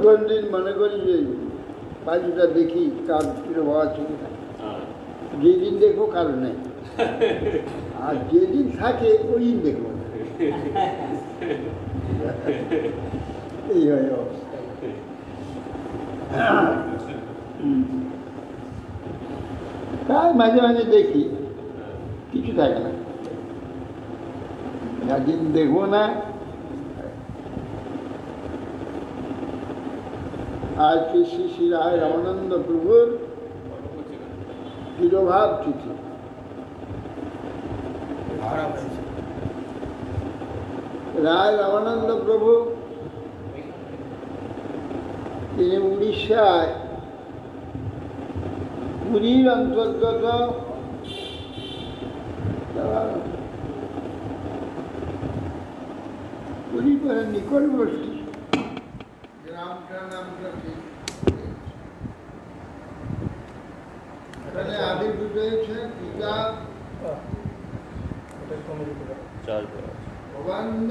কোন দিন মনে করি যে পাখিটা দেখি কার প্রভাব আছে কিনা। যেদিন দেখবো কারো নেই, আর যেদিন থাকে ওই দিন দেখবো না। এই হয় অবস্থা। তাই মাঝে মাঝে দেখি, কিছু থাকে না, যেদিন দেখবো না। আজকে শ্রী শ্রী রায় রামানন্দ প্রভুর তিরোভাব তিথি। রায় রামানন্দ প্রভু তিনি উড়িষ্যায় পুরীর অন্তর্গত পুরী পরে নিকটবর্তী গ্রামটার নামটা ঠিক এখানে আবির্ভূত হয়েছে পিতা ভবানন্দ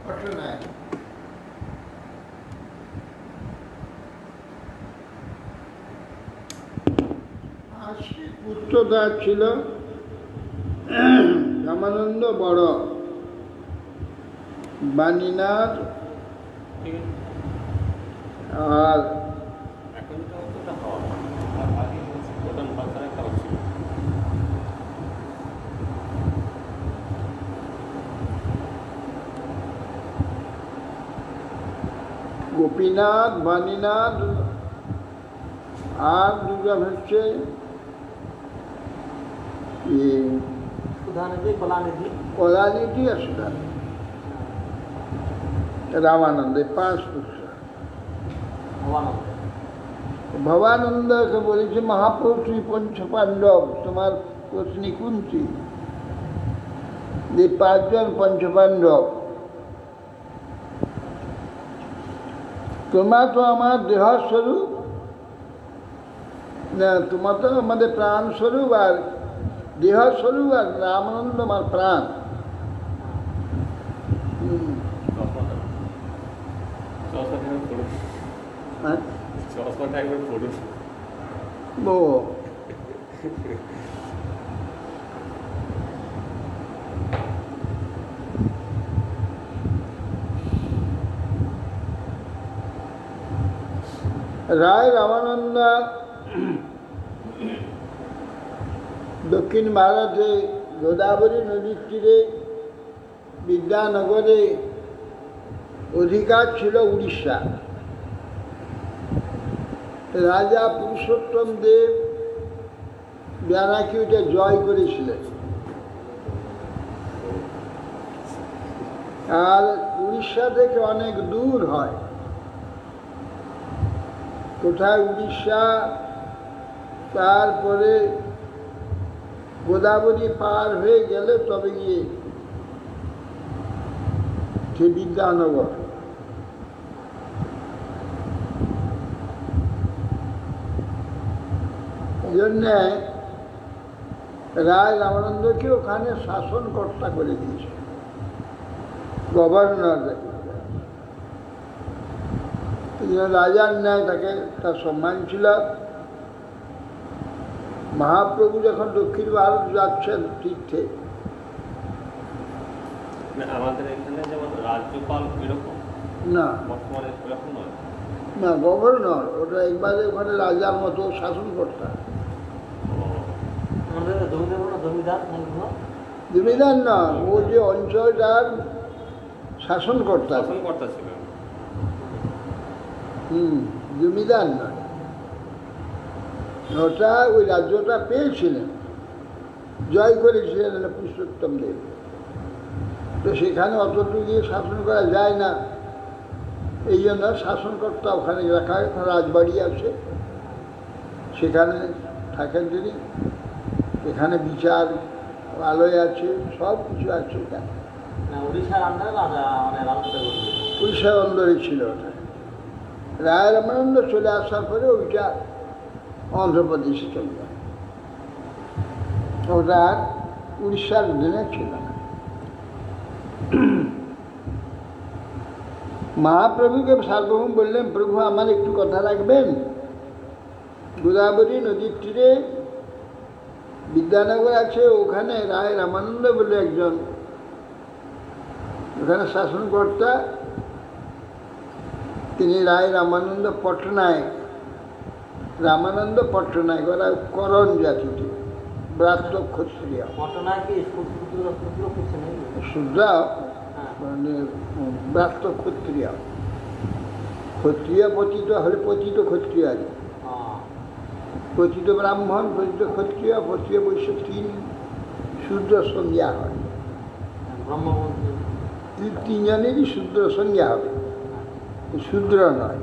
পট্টনায়ক। পুত্রদা ছিল রামানন্দ বড়, বাণীনাথ আর গোপীনাথ, বাণীনাথ আর দুর্গা হচ্ছে কলানিধি আর সুধানিধি। রামানন্দ 5 পুত্র। ভবানন্দকে বলেছে মহাপুরুষ পঞ্চ পাণ্ডব, তোমার পত্নী কুন্তী, যে 5 জন পঞ্চপাণ্ডব। তোমার তো আমার দেহস্বরূপ না, তোমার তো আমাদের প্রাণ স্বরূপ, আর দেহস্বরূপ, আর রামানন্দ আমার প্রাণ। রায় রামানন্দ দক্ষিণ ভারতে গোদাবরী নদীর তীরে বিদ্যানগরে অধিকার ছিল উড়িষ্যা। রাজা পুরুষোত্তম দেব নাকি ওটা জয় করেছিলেন, আর উড়িষ্যা থেকে অনেক দূর হয়। কোথায় উড়িষ্যা, তারপরে গোদাবরী পার হয়ে গেলে তবে গিয়ে সে বিদ্যানগর। এই জন্যে রায় রামানন্দকে ওখানে শাসনকর্তা করে দিয়েছে, গভর্নর। রাজার ন্যায় তাকে তার সম্মান ছিল। মহাপ্রভু যখন দক্ষিণ ভারত যাচ্ছেন তীর্থে, আমাদের এখানে যেমন রাজ্যপাল এরকম না, বর্তমানে এরকম নয়, না গভর্নর, ওটা একবারে ওখানে রাজার মতো শাসনকর্তা। জমিদার না, ও যে অঞ্চলটার শাসনকর্তা ছিল। জমিদার নয়, ওটা ওই রাজ্যটা পেয়েছিলেন, জয় করেছিলেন পুরুষোত্তম দেব। তো সেখানে অতটুকু গিয়ে শাসন করা যায় না, এই জন্য শাসনকর্তা ওখানে রাখা হয়। রাজবাড়ি আছে, সেখানে থাকেন তিনি। এখানে বিচার আলোয় আছে, সব কিছু আছে। এখানে উড়িষ্যার অন্দরে ছিল ওটা। রায় রামানন্দ চলে আসার পরে ওইটা অন্ধ্রপ্রদেশে চলে যায়, ওটা আর উড়িষ্যার অধীনে ছিল না। মহাপ্রভুকে সার্বভৌম বললেন, প্রভু আমার একটু কথা রাখবেন। গোদাবরী নদীর তীরে বিদ্যানগর আছে, ওখানে রায় রামানন্দ বলে একজন ওখানে শাসনকর্তা, তিনি রায় রামানন্দ পট্টনায়ক। রামানন্দ পট্টনায়ক, ওরা করণ জাতিটি, ব্রাত্য ক্ষত্রিয়। শুদ্ধ মানে ব্রাত্য ক্ষত্রিয়। ক্ষত্রিয় পতিত হলে পতিত ক্ষত্রিয় আর কি। পতিত ব্রাহ্মণ, পতিত ক্ষত্রিয়, পতিত বৈশ্য, তিন শূদ্র সংজ্ঞা হয়। তিনজনেরই শূদ্র সংজ্ঞা হবে, শূদ্র নয়,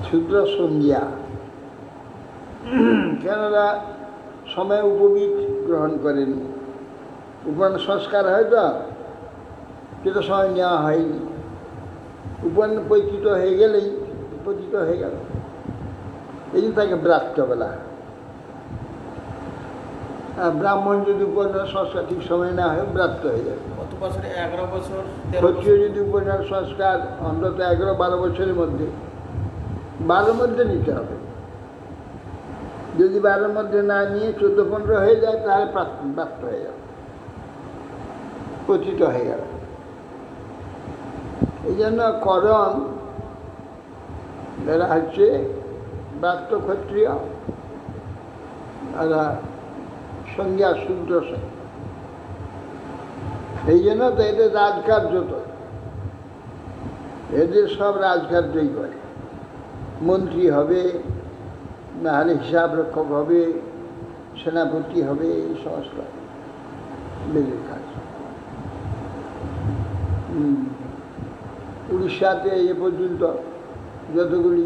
শূদ্র সংজ্ঞা। কেননা সময় উপবিদ গ্রহণ করেন, উপন সংস্কার হয় তো, সেটা সময় নেওয়া হয়নি। উপন পতিত হয়ে গেলেই পতিত হয়ে গেল, এই জন্য তাকে ব্রাত্য বলা হয়। আর ব্রাহ্মণ যদি উপনয়ন সংস্কার ঠিক সময় না হয়, ব্রাত্য হয়ে যাবে। কত বছরে? 11 বছর। ক্ষত্রিয় যদি উপনয়ন সংস্কার অন্তত 11-12 বছরের মধ্যে, 12 মধ্যে নিতে হবে। যদি 12 মধ্যে না নিয়ে 14-15 হয়ে যায়, তাহলে ব্রাত্য হয়ে যাবে, পতিত হয়ে গেল। এই জন্য করণ এরা হচ্ছে ব্রাত্য ক্ষত্রিয়, এরা সংজ্ঞা শূদ্র। এই জন্য তো এদের রাজকার্য, তো এদের সব রাজকার্যই করে। মন্ত্রী হবে, নাহলে হিসাব রক্ষক হবে, সেনাপতি হবে, এই সমস্ত বেদের কাজ। উড়িষ্যাতে এ পর্যন্ত যতগুলি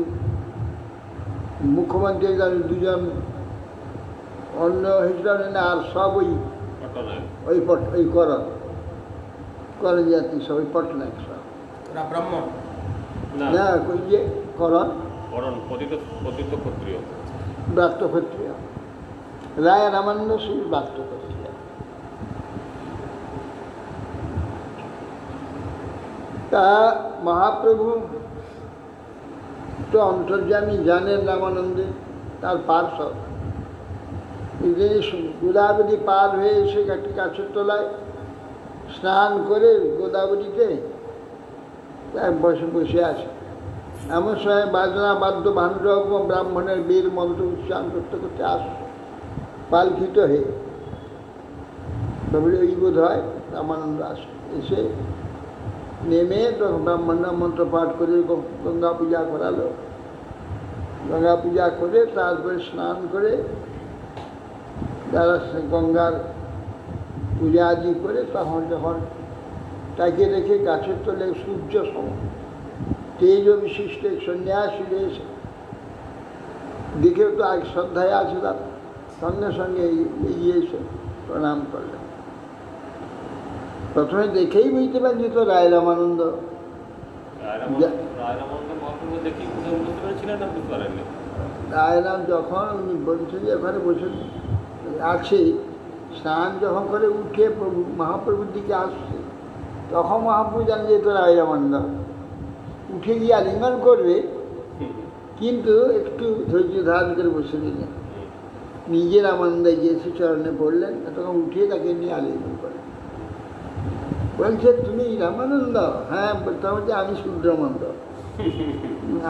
মুখ্যমন্ত্রী, দুজন অন্য হিসাবে না, আর সব ওই করণ জাতি, সব ওই পট্টনায়ক সব। ব্রাহ্মণ না, ওই যে করণ পতিত ক্ষত্রিয়, ব্রাত্য ক্ষত্রিয়। রায় রামানন্দ সেই ব্রাত্য ক্ষত্রিয়। তা মহাপ্রভু তো অন্তর্যামী, জানেন রামানন্দে, তার পার্শ্বদ। গোদাবরী পার হয়ে এসে একটি গাছের তলায় স্নান করে গোদাবরীতে বসে বসে আছে। এমন সময় বাজনা বাদ্য ভাণ্ড ব্রাহ্মণের বীর মন্ত্র উচ্চারণ করতে করতে আসে পালকিত হয়ে। তবে ওই বোধ হয় রামানন্দ আসে, এসে নেমে তখন ব্রাহ্মণরা মন্ত্র পাঠ করে গঙ্গা পূজা করালো। গঙ্গা পূজা করে তারপরে স্নান করে যারা গঙ্গার পূজা আদি করে, তখন যখন তাকে রেখে গাছের তলে সূর্য সম তেজ বিশিষ্ট এক সন্ন্যাসী রয়েছে, দেখেও তো আগে শ্রদ্ধায় আছে, তার সঙ্গে সঙ্গে এগিয়ে এসে প্রণাম করলেন। প্রথমে দেখেই বুঝতে পারছি তো রায় রামানন্দ। রায়রাম যখন উনি বলছেন যে এখানে বসে আছে, স্নান যখন করে উঠে মহাপ্রভুর দিকে আসছে, তখন মহাপ্রভু জানেন যে তো রায় রামানন্দ। উঠে গিয়ে আলিঙ্গন করবে, কিন্তু একটু ধৈর্য ধারণ করে বসে দিলেন। নিজের রামানন্দে গিয়েছে, চরণে পড়লেন, তখন উঠিয়ে তাকে নিয়ে আলিঙ্গন করলেন। বলছে, তুমি রামানন্দ? হ্যাঁ। বলতে হবে, আমি শূদ্রমন্দ,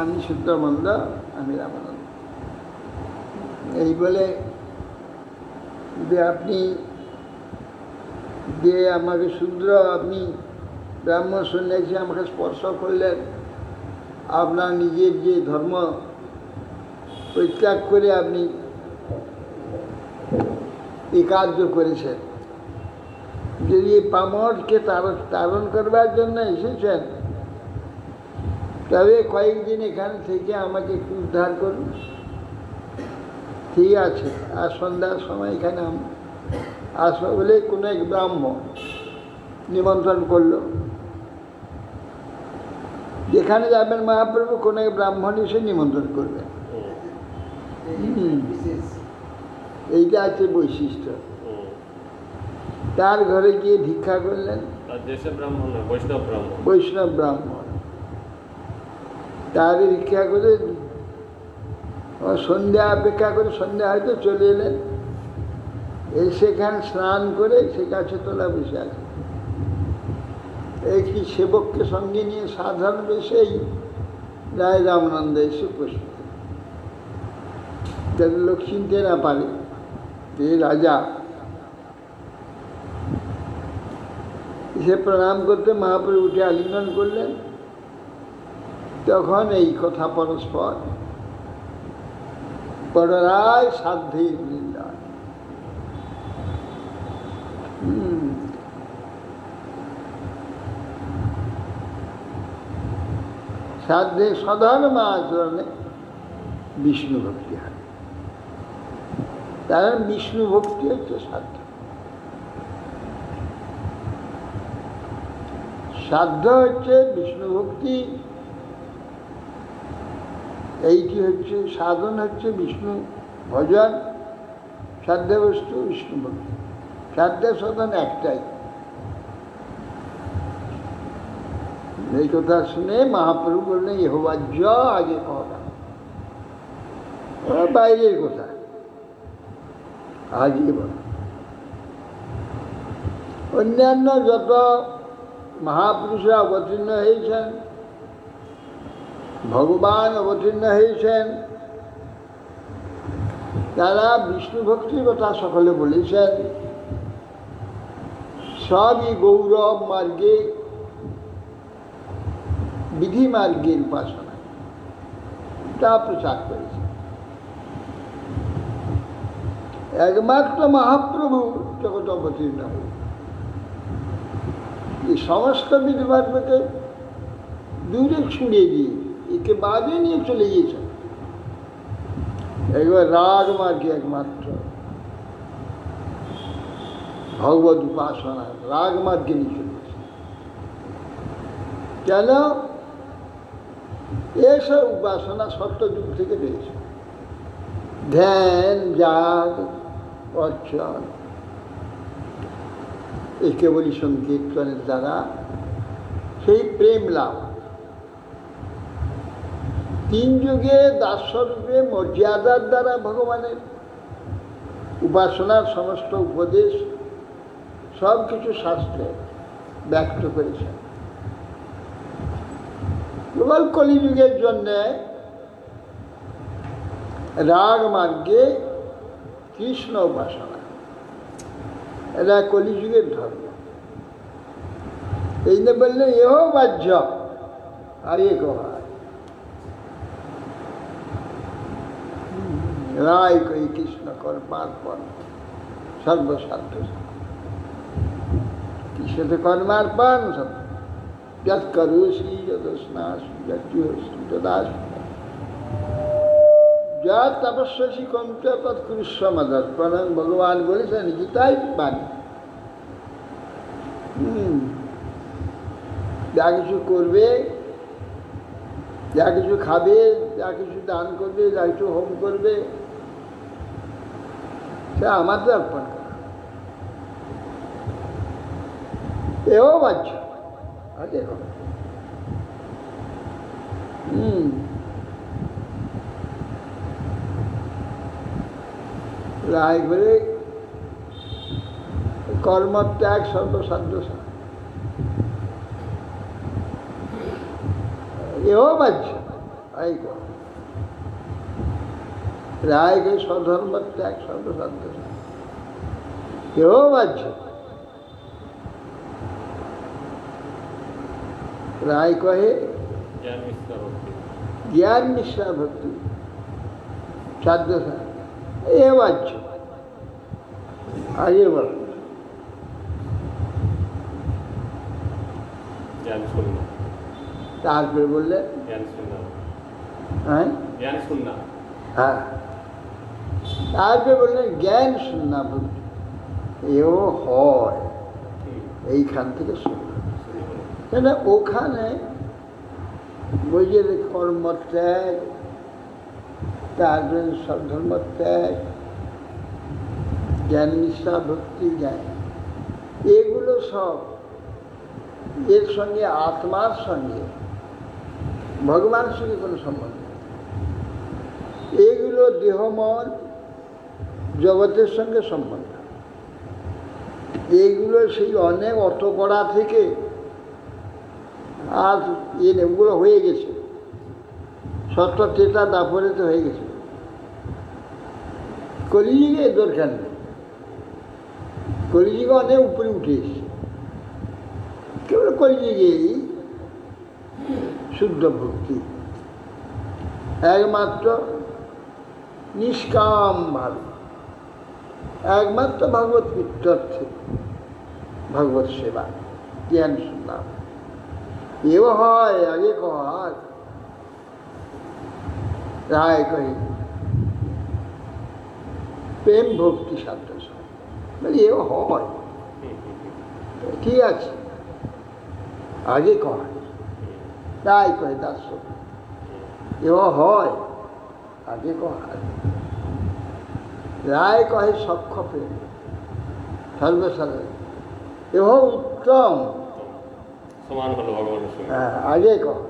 আমি শূদ্রমন্দ, আমি রামানন্দ। এই বলে যে আপনি যে আমাকে শূদ্র, আপনি ব্রাহ্মণ সন্ন্যাসী আমাকে স্পর্শ করলেন, আপনার নিজের যে ধর্ম পরিত্যাগ করে আপনি এই কার্য করেছেন। যদি এই পামরকে তারণ করবার জন্য এসেছেন, তবে কয়েকদিন এখান থেকে আমাকে একটু উদ্ধার করুন। ঠিক আছে। আর সন্ধ্যার সময় এখানে আসবো বলে কোনো এক ব্রাহ্মণ নিমন্ত্রণ করলো। যেখানে যাবেন মহাপ্রভু, কোনো এক ব্রাহ্মণ এসে নিমন্ত্রণ করবেন। এইটা আছে বৈশিষ্ট্য। তার ঘরে গিয়ে ভিক্ষা করলেন। বৈষ্ণব ব্রাহ্মণ। বৈষ্ণব ব্রাহ্মণ তার ইচ্ছা করে সন্ধ্যা অপেক্ষা করে সন্ধ্যা হয়তো চলে এলেন, সেখানে স্নান করে সে গাছে তোলা বসে আছে। একটি সেবককে সঙ্গে নিয়ে সাধারণ বেশেই রায় রামানন্দ এসে উপস্থিত। যাতে লোক চিনতে না পারে যে রাজা। সে প্রণাম করতে মহাপ্রভু উঠে আলিঙ্গন করলেন। তখন এই কথা পরস্পর, পড়ায় সাধ্যে বৃন্দায়। সাধ্যে সাধারণ আচরণে বিষ্ণু ভক্তি হয়। তার বিষ্ণু ভক্তি হচ্ছে সাধ্য। সাধ্য হচ্ছে বিষ্ণু ভক্তি, এইটি হচ্ছে সাধন, হচ্ছে বিষ্ণু ভজন। সাধ্য বস্তু বিষ্ণু ভক্তি, সাধ্য সাধন একটাই। এই কথা শুনে মহাপ্রভু বললেন, ইহবাজ্য আগে কহবা, বাইরের কথা আগে বল। অন্যান্য যত মহাপুরুষরা অবতীর্ণ হয়েছেন, ভগবান অবতীর্ণ হয়েছেন, তারা বিষ্ণু ভক্তির কথা সকলে বলেছেন। সবই গৌরব মার্গে, বিধি মার্গের উপাসনা, তা প্রচার করেছে। একমাত্র মহাপ্রভু জগৎ অবতীর্ণ হল, এই সমস্ত বিধিমার্গকে দূরে ছুঁড়ে দিয়ে একে বাদে নিয়ে চলে গিয়েছেন। একবার রাগ মার্গে একমাত্র ভগবত উপাসনা রাগ মার্গে নিয়ে চলে গেছে। কেন? এসব উপাসনা সত্যযুগ থেকে রয়েছে। ধ্যান, জাগ, অর্চন, এই কেবলই সংকীর্তনের দ্বারা সেই প্রেম লাভ। তিন যুগে দাসস্বরূপে মর্যাদার দ্বারা ভগবানের উপাসনার সমস্ত উপদেশ সব কিছু শাস্ত্রে ব্যক্ত করেছেন। কেবল কলিযুগের জন্যে রাগ মার্গে কৃষ্ণ উপাসনা, এটা কলিযুগের ধর্ম। এই জন্য বললে এও বাহ্য আর এ কহায় রায় কই কৃষ্ণ কর্মার্পণ সর্বসাধ্য। কৃষ্ণতে কর্মার্পণ সব যৎ করোসি যদস্নাসি যজ্জোসি তদাসি যা তপস্যসি কন্ত তৎকুরুষ্ব মদর্পণং। ভগবান বলেছেন গীতায় বাণী। যা কিছু করবে, যা কিছু খাবে, যা কিছু দান করবে, যা কিছু হোম করবে, সে আমাদের অর্পণ করা। এও বাহ্য আগে কর। রায় করে কর্মত্যাগ সর্বসাধ্য, এও বাহ্য এই কর। রায় করে স্বধর্মত্যাগ সর্বসাধ্য, এও বাহ্য। রায় কহে জ্ঞান মিশ্রা ভক্তি সাধ্য, এ বাহ্য। আগে বল তারপরে বললে হ্যাঁ, তারপরে বললেন জ্ঞান শূন্য ভক্তি, এও হয় এইখান থেকে শুরু। কেন ওখানে বুঝে কর্মত্যাগ, তারপরে সধর্মত্যাগ, জ্ঞান নিষ্ঠা ভক্তি জ্ঞান, এগুলো সব এর সঙ্গে আত্মার সঙ্গে ভগবানের সঙ্গে কোনো সম্বন্ধ নেই। এইগুলো দেহমন জগতের সঙ্গে সম্বন্ধ। এইগুলো সেই অনেক অত করা থেকে আর ওগুলো হয়ে গেছে, সত্য তেতা দাপরে তো হয়ে গেছে। কলিযুগে দরকার নেই, কলিযুগে অনেক উপরে উঠে এসছে। কেবল কলিযুগেই শুদ্ধ ভক্তি, একমাত্র নিষ্কাম ভাবে, একমাত্র ভগবত প্রিত্যর্থে ভগবত সেবা, জ্ঞান শুনলাম এও হয়। আগে কর রায় কহি প্রেম ভক্তি সাধ্য এও হয়, ঠিক আছে, আগে কয় তাই কয় দাস এও হয়, আগে কয় রায় কহে সক্ষ প্রেম সর্বসাধারণ এহ উত্তম, সমান হলো ভগবানের সঙ্গে। হ্যাঁ আগে কয়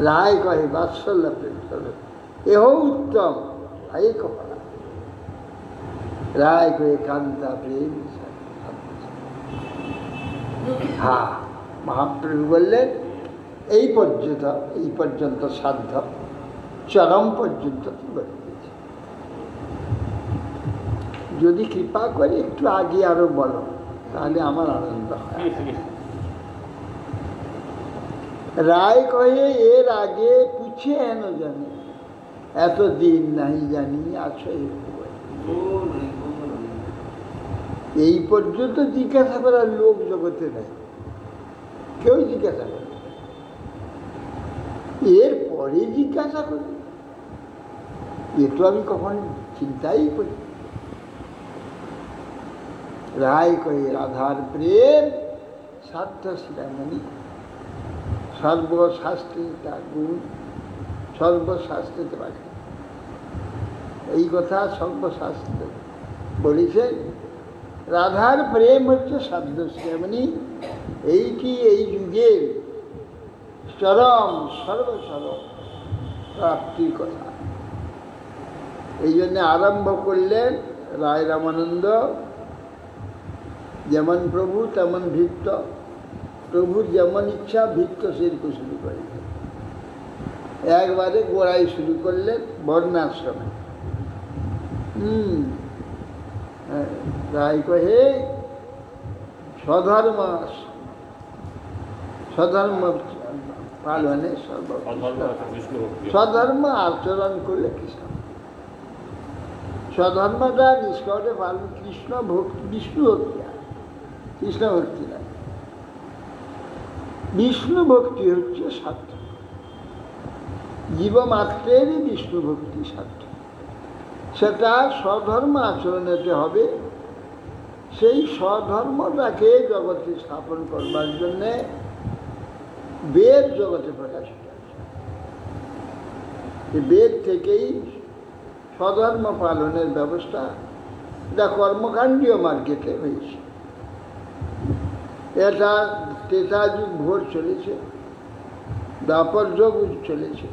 রায় কহে বাৎসল্য প্রেম এহ উত্তম, আগে কয় রায় কহে কান্তা প্রেম। হ্যাঁ, মহাপ্রভু বললেন এই পর্যন্ত সাধ্য, চরম পর্যন্ত কি বলে দিয়েছে। যদি কৃপা করে একটু আগে আরো বলো, তাহলে আমার আনন্দ হয়। রায় কহে এর আগে পুছে এন জানে, এত দিন নাই জানি আছো এই পর্যন্ত জিজ্ঞাসা করার লোক জগতে নেই, কেউ জিজ্ঞাসা করে। এর পরে জিজ্ঞাসা করি, এ তো আমি কখন চিন্তাই করি। রায় কহে রাধার প্রেম সাধ্য শিরামণি, সর্বশাস্ত্রে তার গুণ, সর্বশাস্ত্রে রাখে। এই কথা সর্বশাস্ত্রে বলেছেন। রাধার প্রেম হচ্ছে সাধ্য শিরামণি, এইটি এই যুগের চরম সর্বচরম প্রাপ্তির কথা। এই জন্য আরম্ভ করলেন রায় রামানন্দ, যেমন প্রভু তেমন ভৃত্য, প্রভুর যেমন ইচ্ছা ভৃত্য সেরকম শুরু করলেন। একবারে গোড়াই শুরু করলেন বর্ণাশ্রমে। রায় কহে স্বধর্ম পালনে স্বধর্ম আচরণ করলে কৃষ্ণ, স্বধর্মটা নিষ্কটে পালন, কৃষ্ণ ভক্তি, বিষ্ণু ভক্তি, কৃষ্ণ ভক্তি না, বিষ্ণু ভক্তি হচ্ছে সাধ্য। জীবমাত্রেরই বিষ্ণু ভক্তি সাধ্য, সেটা স্বধর্ম আচরণেতে হবে। সেই স্বধর্মটাকে জগতে স্থাপন করবার জন্যে বেদ জগতে প্রকাশিত হয়েছে। বেদ থেকেই স্বধর্ম পালনের ব্যবস্থা, এটা কর্মকাণ্ডীয় মার্কেটে হয়েছে। এটা ত্রেতা যুগ ভোর চলেছে, দ্বাপর যুগ চলেছে,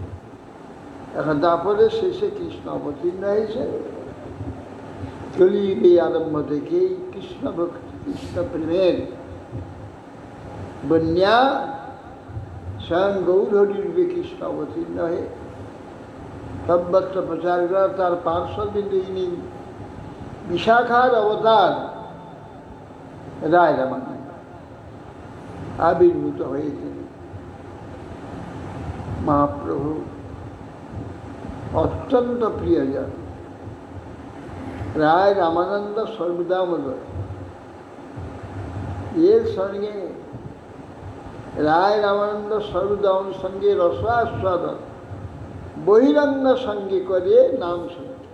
এখন দ্বাপরের শেষে কৃষ্ণ অবতীর্ণ হয়েছে। কলিযুগে আরম্ভ থেকেই কৃষ্ণ ভক্তি, কৃষ্ণ প্রেমের বন্যা স্বয়ং গৌরহরিরূপে কৃষ্ণ অবতীর্ণ হয়ে সর্বত্র প্রচার করা। তার পার্শ্ববিন্দু ইনি বিশাখার অবতার রায় রামানন্দ আবির্ভূত হয়েছেন। মহাপ্রভু অত্যন্ত প্রিয়জন। রায় রামানন্দ সর্বদামোদর, এর সঙ্গে রায় রামানন্দ সর্বদাম সঙ্গে রসাস্বাদন বহিরঙ্গ সঙ্গে করে নাম শুনতে,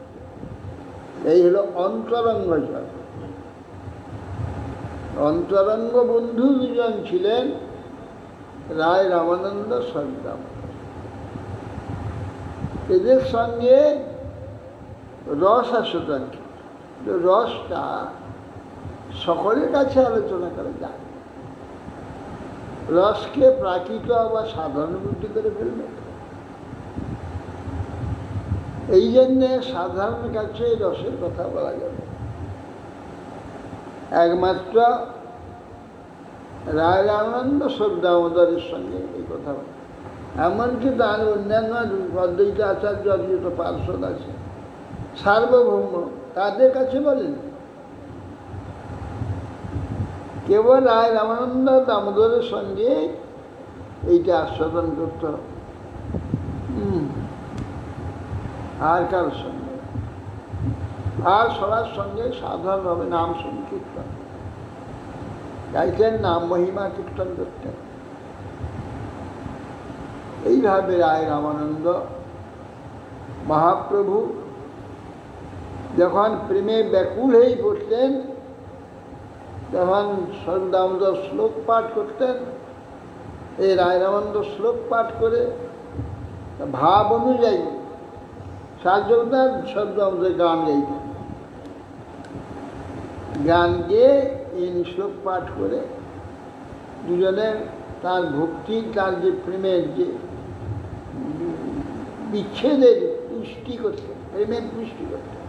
এই হলো অন্তরঙ্গ জন। অন্তরঙ্গ বন্ধু দুজন ছিলেন রায় রামানন্দ সর্বদামোদর। এদের সঙ্গে রস আস্বাদন, রসটা সকলের কাছে আলোচনা করা যায়। রসকে প্রাকৃত বা সাধারণ বুদ্ধি করে ফেলবে। এই জন্যে সাধারণ কাছে রসের কথা বলা যাবে, একমাত্র রায় রামানন্দ দামোদরের সঙ্গে এই কথা বলে। এমনকি তার অন্যান্য অদ্বৈত আচার্য অদ্বৈত পার্শ্বদ আছে, সার্বভৌম, তাদের কাছে বলেন। কেবল রায় রামানন্দ দামোদরের সঙ্গে এইটা আস্বাদন করতে হবে, আর কারোর সঙ্গে। আর সবার সঙ্গে সাধারণভাবে নাম সংকীর্তন গাইতেন, নাম মহিমা কীর্তন করতেন। এইভাবে রায় রামানন্দ মহাপ্রভু যখন প্রেমে ব্যাকুল হয়ে পড়তেন, তখন সদামোদর শ্লোক পাঠ করতেন। এই রায় রামানন্দ শ্লোক পাঠ করে ভাব অনুযায়ী সার্জকদার সদামোদর গান গাইতেন। গান গেয়ে এই শ্লোক পাঠ করে দুজনের তার ভক্তি, তার যে প্রেমের যে বিচ্ছেদের পুষ্টি করতেন, প্রেমের পুষ্টি করতেন,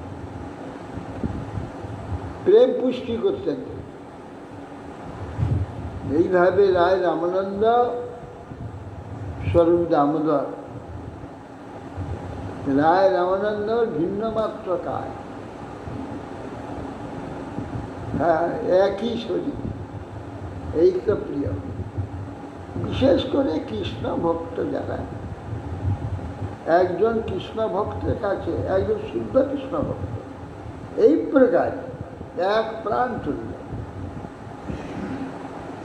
প্রেম পুষ্টি করতেন। এইভাবে রায় রামানন্দ স্বরূপ দামোদর, রায় রামানন্দর ভিন্ন মাত্র কায়, হ্যাঁ একই শরীর, এই তো প্রিয়। বিশেষ করে কৃষ্ণ ভক্ত যারা, একজন কৃষ্ণ ভক্তের কাছে একজন শুদ্ধ কৃষ্ণ ভক্ত এই প্রকার এক প্রাণ তুল্য,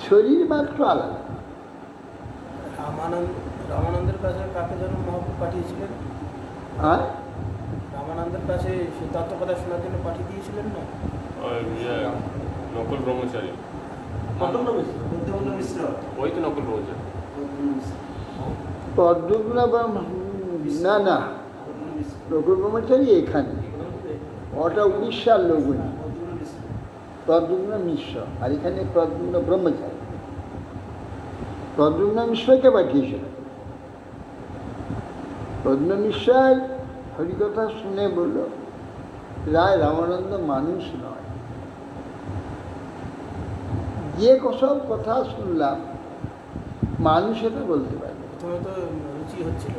শরীর মাত্র আলাদা। রামানন্দের কাছে কাকে যেন মহাপ্রভু পাঠিয়েছিলেন? হ্যাঁ, রামানন্দের কাছে সিদ্ধান্ত কথা শোনার জন্য পাঠিয়ে দিয়েছিলেন না? নকুল ব্রহ্মচারী, বুদ্ধমূল্য মিশ্র, ওই তো নকুল ব্রহ্মচারী। পদ্মগুণ না না, নকুল ব্রহ্মচারী এখানে, ওটা উড়িষ্যার লোক, প্রদ্যুম্ন মিশ্র, আর এখানে প্রদ্যুম্ন ব্রহ্মচারী। প্রদ্যুম্ন মিশ্রকে পাঠিয়েছিল। প্রদ্যুম্ন মিশ্র হরিকথা শুনে বলল, রায় রামানন্দ মানুষ নয়, যে সব কথা শুনলাম মানুষ এটা বলতে পারে। প্রথমে তো রুচি হচ্ছিল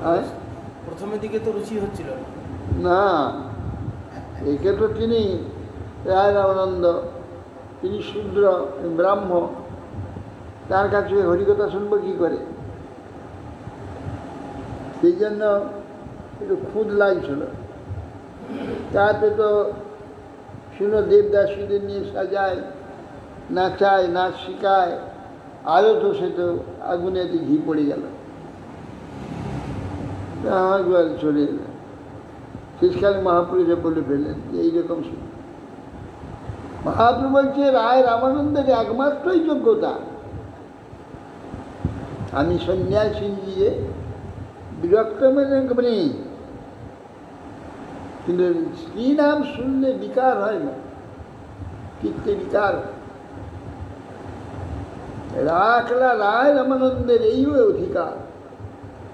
হ্যাঁ, প্রথমের দিকে তো রুচি হচ্ছিল না, একে তো তিনি রায় রামানন্দ, তিনি শূদ্র ব্রাহ্ম, তার কাছে হরিকথা শুনবো কী করে? সেই জন্য একটু খুদ লাগছিল। তাতে তো শুনো দেবদাসীদের নিয়ে সাজায়, নাচায়, নাচ শিখায়, আরও তো সে তো আগুনেতে ঘি পড়ে গেল। আমার চলে এলো। শেষকালে মহাপুরুষে বলে ফেললেন যে এইরকম শুনে। মহাপ্রভু বলছে রায় রামানন্দের একমাত্রই যোগ্যতা, আমি সন্ন্যাসী দিয়ে বিরক্ত মানে, কিন্তু স্ত্রী নাম শুনলে বিকার হয় না, চিত্তে বিকার। রাখলা রায় রামানন্দের এই অধিকার,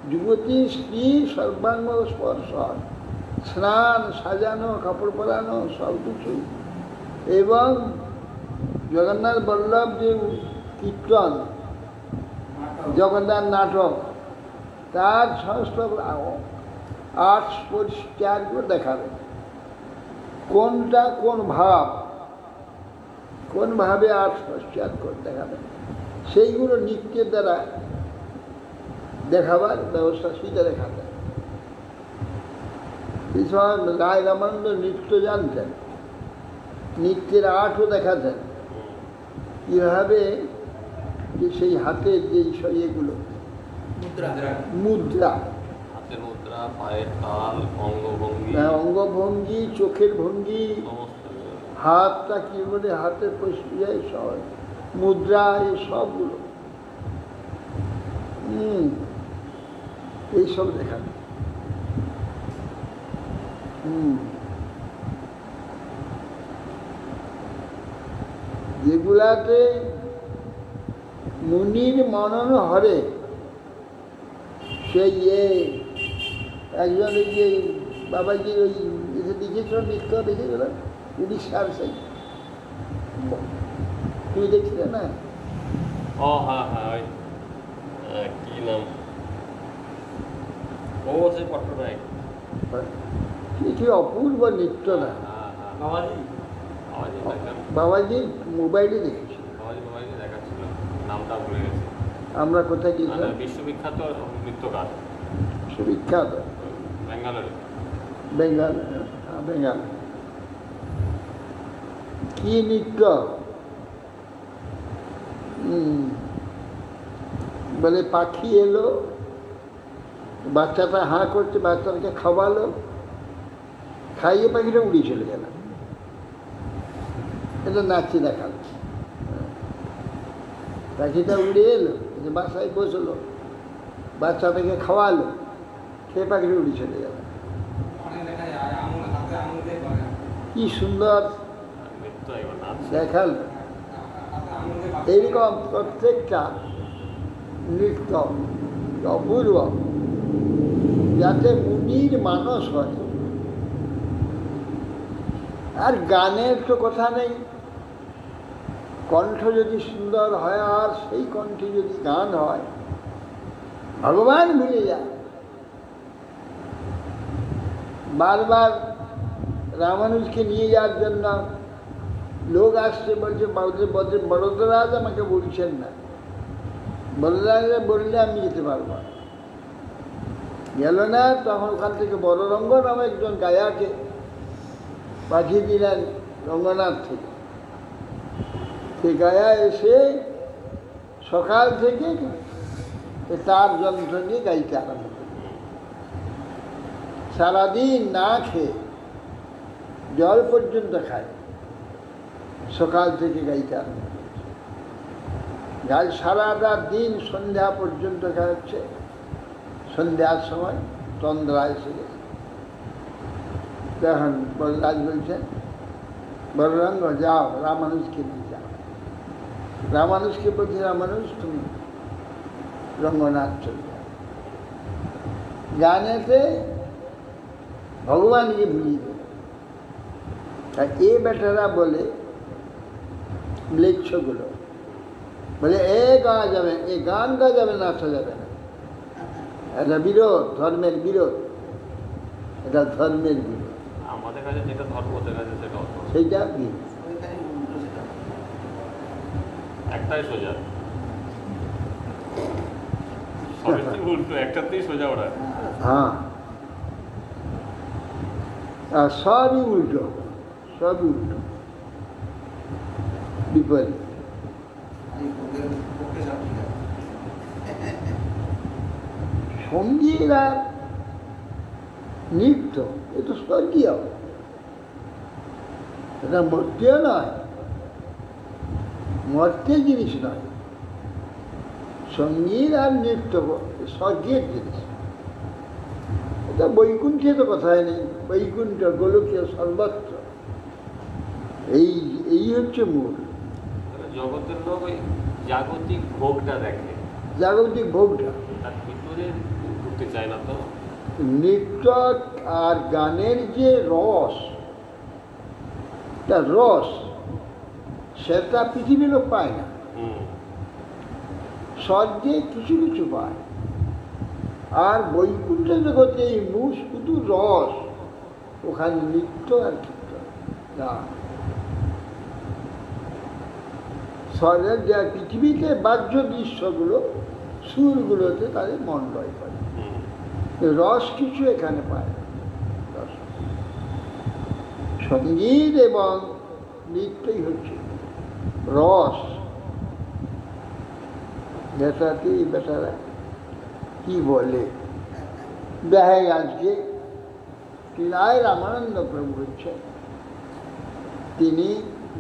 যুবতী স্ত্রী সর্বাঙ্গ স্পর্শ, স্নান, সাজানো, কাপড় পরানো সব কিছু, এবং জগন্নাথ বল্লভ যে কীর্তন, জগন্নাথ নাটক, তার সমস্ত আর্ট পরিষ্কার করে দেখাবে, কোনটা কোন ভাব, কোনভাবে আর্ট পরিষ্কার করে দেখাবে, সেইগুলো নৃত্যের দ্বারা দেখাবার ব্যবস্থা সেটা দেখাবে। এই সময় রায় রামানন্দ নৃত্য জানতেন, নৃত্যের আর্টও দেখাতেন, কীভাবে যে সেই হাতের যে ইয়েগুলো মুদ্রা, হাতের মুদ্রা, পায়ের তাল, অঙ্গভঙ্গি, অঙ্গভঙ্গি, চোখের ভঙ্গি, হাতটা কি বলে, হাতের পরিষ্কার সব মুদ্রা, এই সবগুলো এইসব দেখাবে। যেগুলাতে মুনির মনন হরে সেই একজন ওই যে বাবাজির ওই এসে দেখেছিল নৃত্য দেখেছিল উড়িষ্যার সেই তুমি দেখছিলে না? ও হ্যাঁ হ্যাঁ ওই কি নাম, ও সেই পট্টনায়ক। কি অপূর্ব নৃত্য না হ্যাঁ হ্যাঁ বাবাজি বাবাজি দেখলাম, বাবাজি মোবাইলে দেখেছি। বাবাজি দেখাচ্ছিল, নামটা ভুলে গেছি। আমরা কোথায় গেছিলাম? বিশ্ববিখ্যাত নৃত্যকার, সুবিখ্যাত বেঙ্গালোরে। বেঙ্গল, বেঙ্গল কি নৃত্য! বলে পাখি এলো, বাচ্চাটা হাঁ করছে, বাচ্চাটাকে খাওয়ালো, খাইয়ে পাখিটা উড়ে চলে গেল। এটা নাচি দেখালো। পাখিটা উড়ে এলো, বাসায় বসলো, বাচ্চাটাকে খাওয়ালো, খেয়ে পাখিটা উড়ে চলে গেল। কি সুন্দর নৃত্য এবার নাচ। দেখাল। এইরকম প্রত্যেকটা নৃত্য অপূর্ব, যাতে মুনির মানস হয়। আর গানের তো কথা নেই, কণ্ঠ যদি সুন্দর হয় আর সেই কণ্ঠে যদি গান হয়, ভগবান ভুলে যায়। বারবার রামানুজকে নিয়ে যাওয়ার জন্য লোক আসছে, বলছে বড়োদরাজ আমাকে বলছেন না, বড়োদরাজ বললে আমি যেতে পারবো না। গেল না, তখন ওখান থেকে বড় রঙ্গ নামে একজন গায়াকে পাঠিয়ে দিলেন রঙ্গনাথ থেকে। সে গায়া এসে সকাল থেকে তার যন্ত্র নিয়ে গাইতে আরম্ভ করে, সারাদিন না খেয়ে জল পর্যন্ত খায়, সকাল থেকে গাইতে আরম্ভ করেছে। গাই সারাটা দিন সন্ধ্যা পর্যন্ত গাচ্ছে। সন্ধ্যার সময় চন্দ্রা এসে গেছে। তখন বলরাজ বলছেন, বলরঙ্গ যাও, রামানুজকে নিয়ে যাও। রামানুজকে বলছে, রামানুজ তুমি রঙ্গনাথ চলে যাও। গানেতে ভগবানকে ভুলিয়ে দেবে। আর এ বেটারা বলে, ম্লেচ্ছগুলো বলে এ গাওয়া যাবে, এ গান গাওয়া যাবে, নাচা যাবে না। এটা বিরোধ, ধর্মের বিরোধ, এটা ধর্মের বিরোধ। আমাদের কাছে যেটা ধর্ম, ওদের কাছে সেটা অধর্ম। সেইটা কি? একটাই সোজা, সবই উল্টো, একটাতেই সোজা ওরা। হ্যাঁ, আর সবই উল্টো, সবই উল্টো, বিপরীত। সঙ্গীত আর নৃত্য এ তো স্বর্গীয়, এটা মর্তীয় নয়, মর্তের জিনিস নয়। সঙ্গীত আর নৃত্য স্বর্গের জিনিস। এটা বৈকুণ্ঠে তো কথাই নেই, বৈকুণ্ঠ গোলকীয় সর্বত্র, এই হচ্ছে মূল। জগতের লোক ওই জাগতিক ভোগটা দেখে, জাগতিক ভোগটা, তার ভিতরে ঢুকতে চায় না। তো নৃত্য আর গানের যে রস, রস সেটা পৃথিবীর লোক পায় না। স্বর্গে কিছু কিছু পায়, আর বৈকুণ্ঠ জগতে এই মূল শুধু রস, ওখানে নৃত্য আর কীর্তন গান। স্বর্গের যা পৃথিবীতে বাহ্য দৃশ্যগুলো, সুরগুলোতে তাদের মন লয় করে, রস কিছু এখানে পায় না। সঙ্গীত এবং নৃত্যই হচ্ছে রস। বেটারা কি বলে, দেখা আজকে রায় রামানন্দ প্রভু হচ্ছেন, তিনি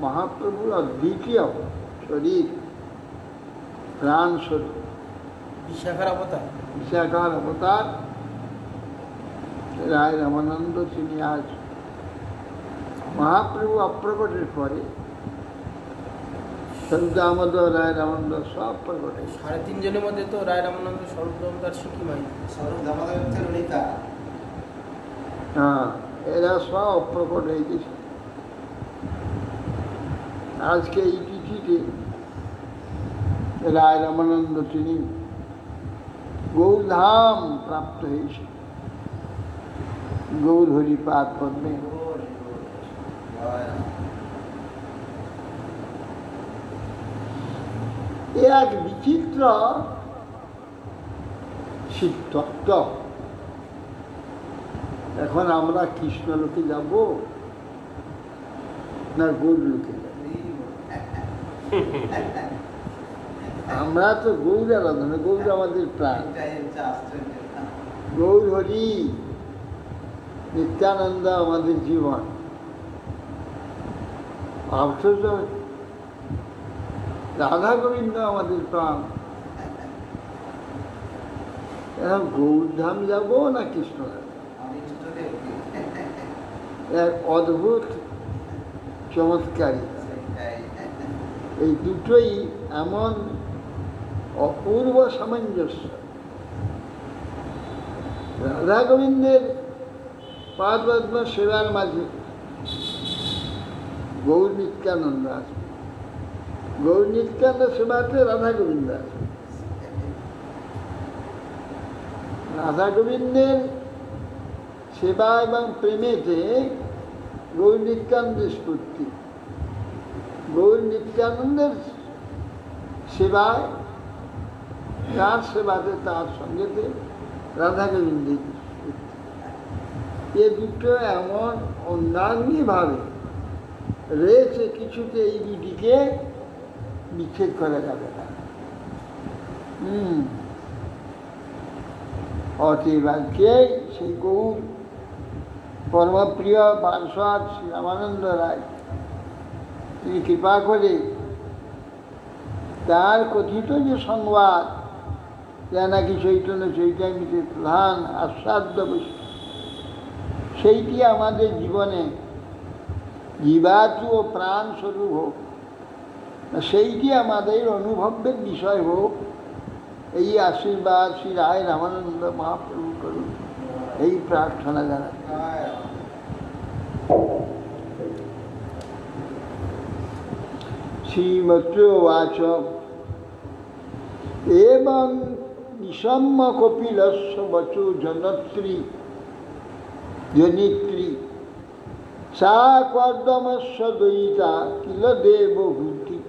মহাপ্রভুর অদ্বিতীয় শরীর, প্রাণ স্বরূপ, বিশাখার অবতার। বিশাখার অবতার রায় রামানন্দ। তিনি আজ মহাপ্রভু অপ্রকটের পরে দামোদর রায় রামানন্দ সব প্রকট হয়েছে। 3.5 জনের মধ্যে তো রায় রামানন্দ সর্বপ্রথম তার শিক্ষি মাই হ্যাঁ, এরা সব প্রকট হয়ে গেছে। আজকে এই তিথিতে রায় রামানন্দ তিনি গৌরধাম প্রাপ্ত হয়েছে, গৌর হরিপাদ পদ্মে। এ এক বিচিত্র তত্ত্ব। এখন আমরা কৃষ্ণ লোকে যাব না গৌর লোকে যাব? আমরা তো গৌর আরাধনা, গৌর আমাদের প্রাণ। গৌর হরি নিত্যানন্দ আমাদের জীবন। অথচ রাধা গোবিন্দ আমাদের প্রাণ। এখন গৌরধাম যাব না কৃষ্ণ যাব? এক অদ্ভুত চমৎকারী। এই দুটোই এমন অপূর্ব সামঞ্জস্য। রাধা গোবিন্দের পাদপদ্ম সেবার মাঝে গৌর নিত্যানন্দ আছে, গৌর নিত্যানন্দ সেবাতে রাধা গোবিন্দ আছে। রাধা গোবিন্দের সেবা এবং প্রেমেতে গৌর নিত্যানন্দের স্ফূর্তি, গৌর নিত্যানন্দের সেবায়, তার সেবাতে তার সঙ্গেতে রাধা গোবিন্দের স্ফূর্তি। এ দুটো এমন অঙ্গাঙ্গিভাবে রয়েছে, কিছুতে এই দুটিকে বিচ্ছেদ করা যাবে না। অতএব আজকে সেই গৌর পরমপ্রিয় পার্ষদ শ্রী রামানন্দ রায় তিনি কৃপা করে তার কথিত যে সংবাদ, যা নাকি চৈতন্য চৈতামিতের প্রধান আস্বাদ্য বস্তু, সেইটি আমাদের জীবনে জীবাত্ম ও প্রাণ স্বরূপ হোক, সেইটি আমাদের অনুভবের বিষয় হোক, এই আশীর্বাদ শ্রী রায় রামানন্দ মহাপ্রভু করুন, এই প্রার্থনা জানাই। শ্রীমত্রোবাচ এবং নিশম্য কপিলস্য বচো জনত্রী জনিত্রী সা কর্দমস্য দয়িতা কিল দেবভূতি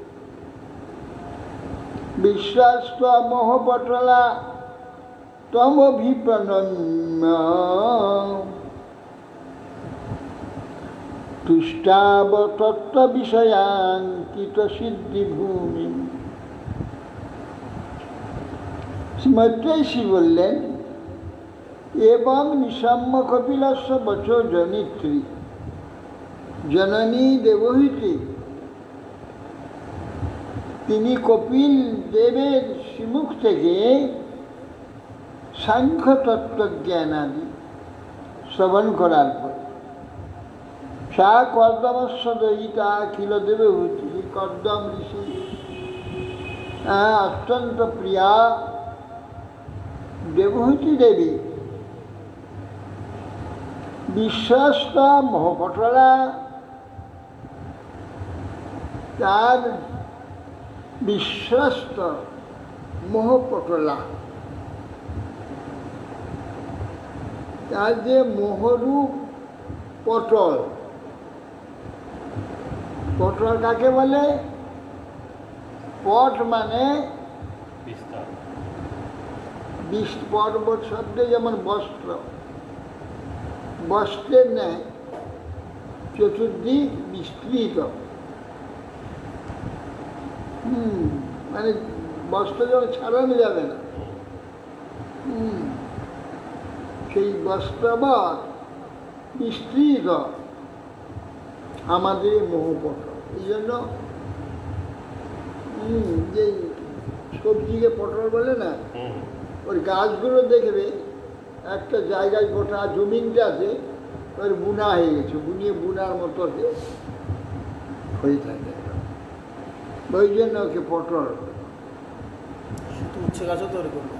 বিশ্বাস্ত মোহপটলা তমভিপ্রণম্য তুষ্টাব তত্ত্ব বিষয়াঙ্কিত সিদ্ধিভূমি। শ্রী বললেন, এবং নিশম্য কপিলস্য বচ জনিত্রী, জননী দেবহূতি, তিনি কপিল দেবের শ্রীমুখ থেকে সাংখ্য তত্ত্বজ্ঞানাদি শ্রবণ করার পর সা কর্দমস্য দয়িতা খিল দেবহূতি, কর্দম ঋষি অত্যন্ত প্রিয়া দেবহূতি দেবী বিশ্বস্ত মোহপটলা, তার বিশ্বস্ত মোহপটলা, তার যে মোহরূপ পটল, পটল কাকে বলে? পট মানে পর্বত শব্দে যেমন বস্ত্র, বস্ত্রের ন্যায় চতুর্দিক বিস্তৃত। মানে বস্ত্র যখন ছাড়ানো যাবে না, সেই বস্ত্রবৎ বিস্তৃত আমাদের মোহপটল। এই জন্য যে সবজিকে পটল বলে না, ওর গাছগুলো দেখবে একটা জায়গায় গোটা জমিনটা আছে, ওর বুনা হয়ে গেছে, বুনিয়ে বুনার মতো হয়ে থাকে। ওই জন্য ওকে পটল। শুধু উচ্ছে গাছও তৈরি করবে।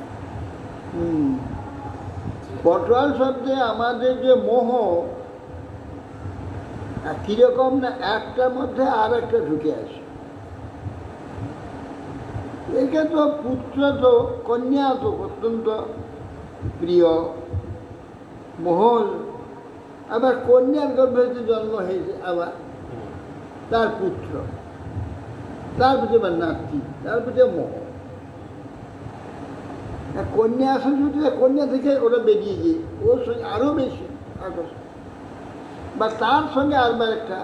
পটল শব্দে আমাদের যে মোহ, কিরকম না একটার মধ্যে আর একটা ঢুকে আসে। একে তো পুত্র তো কন্যা তো অত্যন্ত প্রিয় মোহ, আবার কন্যার গর্ভে জন্ম হয়েছে, আবার তার পুত্র, তার প্রতি আবার নাতি, তার প্রতি মোহ। কন্যা আসলে যদি কন্যা থেকে ওরা বেরিয়ে গিয়ে ওর সঙ্গে আরও বেশি আকর্ষণ, বা তার সঙ্গে আরবার একটা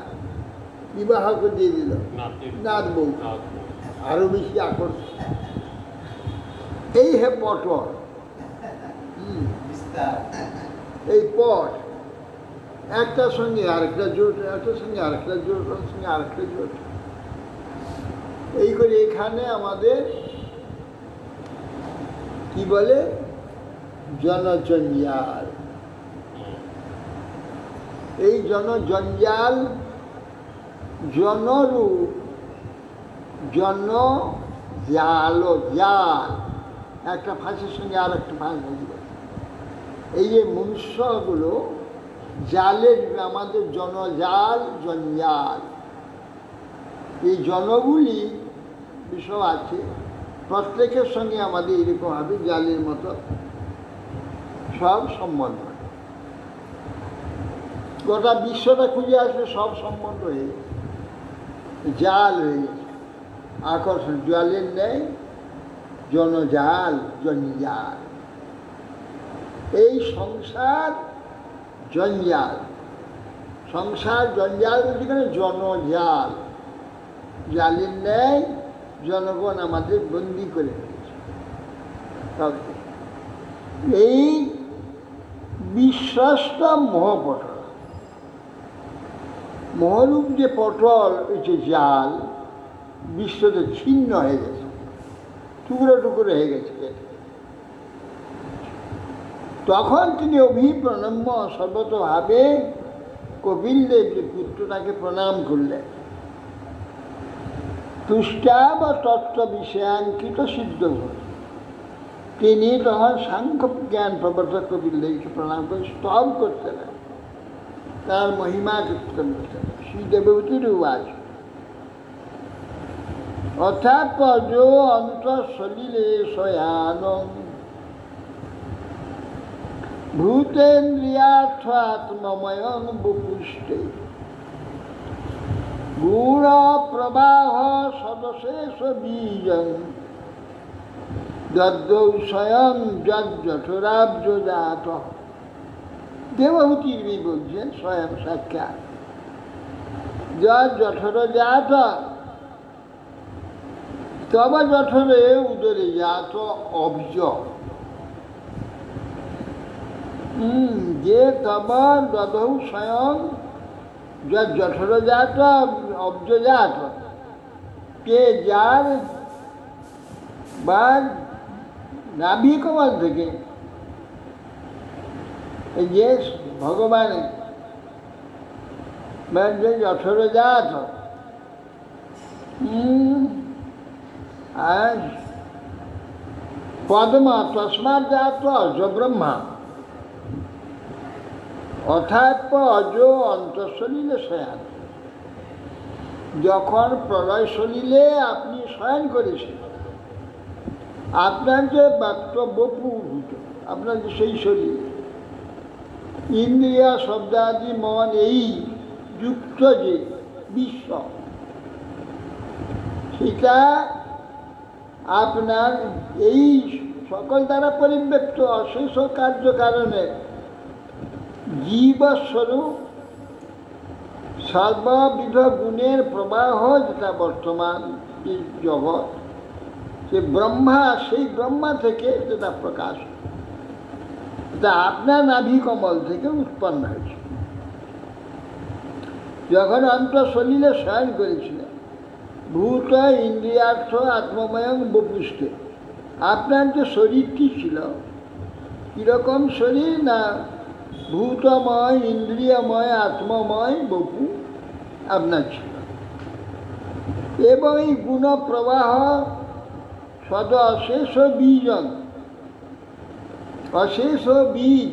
বিবাহ করে দিয়ে দিল নাত বউ, আরও বেশি আকর্ষণ। এই হে পটল, এই পট, একটার সঙ্গে আরেকটা জোট, একটার সঙ্গে আরেকটা জোট, ওর সঙ্গে আরেকটা জোট, এই করে এখানে আমাদের কি বলে জনজঞ্জাল। এই জনজঞ্জাল জনরূপ, জন জাল, জাল একটা ফাঁসের সঙ্গে আর একটা ফাঁস হয়ে যায়। এই যে মনুষ্যগুলো জালের, আমাদের জনজাল জঞ্জাল, এই জনগুলি বিষয় আছে, প্রত্যেকের সঙ্গে আমাদের এরকমভাবে জালের মতো সব সম্বন্ধ। গোটা বিশ্বটা খুঁজে আসবে, সব সম্বন্ধ হয়ে গেছে, জাল হয়ে গেছে, আকর্ষণ জলের নেই, জনজাল জঞ্জাল। এই সংসার জঞ্জাল, সংসার জঞ্জাল বলতে গেলে জনজাল, জালের নেই জনগণ আমাদের বন্দি করে দিয়েছে। এই বিশ্বাসটা মহাপটল, মহরূপ যে পটল, এই যে জাল, বিশ্বতে ছিন্ন হয়ে গেছে, টুকরো টুকরো হয়ে গেছে। তখন তিনি অভিপ্রণম্য সর্বতভাবে কপিলদেব যে পুত্রটাকে প্রণাম করলেন। তুষ্টা বা তত্ত্ব বিষয়াঙ্কিত সিদ্ধ, তিনি তখন সাংখ্য জ্ঞান প্রবর্তক কপিলদেবকে প্রণাম করে স্তব করতেন, তার মহিমা কীর্তন করতেন। শ্রী দেবভূতির উবাচ অর্থাৎ পর্য অন্তঃসলিলে শয়ান ভূতেন্দ্রিয়ার্থাত্মময়ং বপুষ্টে গুণ প্রবাহ সদশেষ বীজং দদ্যৌ স্বয়ং যজ্জঠরাব্জ জাত। দেবভূতির বলছেন স্বয়ং সাক্ষাৎ যজ্জঠর জাত, তব জঠরে উদরে জাত অব্জ, যে তব দদৌ স্বয়ং জঠর জাত অব্জ জাত, কে যার বা নাভি কমল থেকে যে ভগবানের যে জঠর জাত, আর পদ্মা তস্মাৎ জাত অজ ব্রহ্মা, অর্থাৎ অজ অন্তঃসলিলে শয়ান, যখন প্রলয় সলিলে আপনি শয়ন করেছেন, আপনার যে বপুভূত, আপনার যে সেই শরীর, ইন্দ্রিয়া শব্দাদি মন এই যুক্ত যে বিশ্ব, সেটা আপনার এই সকল দ্বারা পরিব্যক্ত অশেষ কার্য কারণে জীবস্বরূপ সর্ববিধ গুণের প্রবাহ, যেটা বর্তমান যে জগৎ, সে ব্রহ্মা, সেই ব্রহ্মা থেকে যেটা প্রকাশ, এটা আপনার নাভি কমল থেকে উৎপন্ন হয়েছে। যখন অন্তঃসলিলে শয়ন করেছিলেন, ভূত ইন্দ্রিয়ার্থ আত্মময়ং বপুষ্টে, আপনার যে শরীরটি ছিল, কীরকম শরীর না ভূতময় ইন্দ্রিয়ময় আত্মময় বপু আপনার ছিল। এবং এই গুণপ্রবাহ সদ অশেষ বীজন, অশেষ বীজ,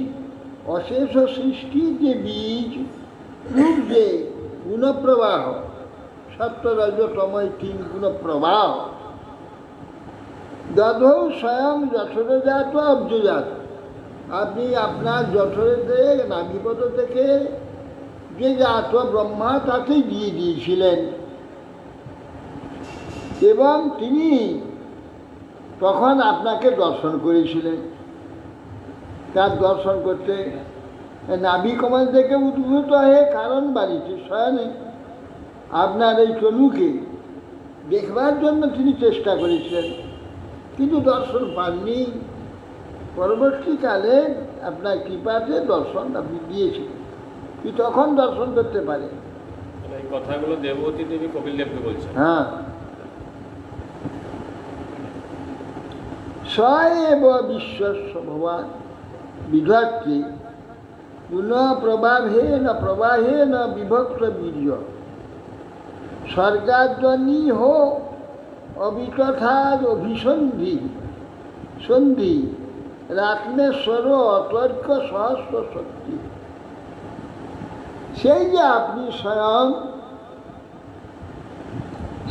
অশেষ সৃষ্টির যে বীজ রূপ যে গুণপ্রবাহ, সত্য রজ তময় তিন গুণপ্রবাহ, দধৌ স্বয়ং যশোরজাত অব্জজাত। আপনি আপনার যশোরেতে নাভিপদ থেকে যে জাত ব্রহ্মা তাকে দিয়ে দিয়েছিলেন, এবং তিনি তখন আপনাকে দর্শন করেছিলেন। তার দর্শন করতে নাভি কমল থেকে উদ্ভূত হয়ে কারণ বাড়িতে শয়নে আপনার এই তনুকে দেখবার জন্য তিনি চেষ্টা করেছিলেন, কিন্তু দর্শন পাননি। পরবর্তীকালে আপনার কৃপাতে দর্শন আপনি দিয়েছিলেন, কি তখন দর্শন করতে পারে। এই কথাগুলো দেবতী দেবী কপিল দেবকে বলছেন। হ্যাঁ, স এব বিশ্বস্য ভবান বিধত্তে পুনঃ প্রবাহেন বিভক্ত বীর্য স্বর্গাদ্বনী হো অবিতথাদ অভিসন্ধি সন্ধি রাত্মেশ্বর অতর্ক সহস্র শক্তি। সেই যে আপনি স্বয়ং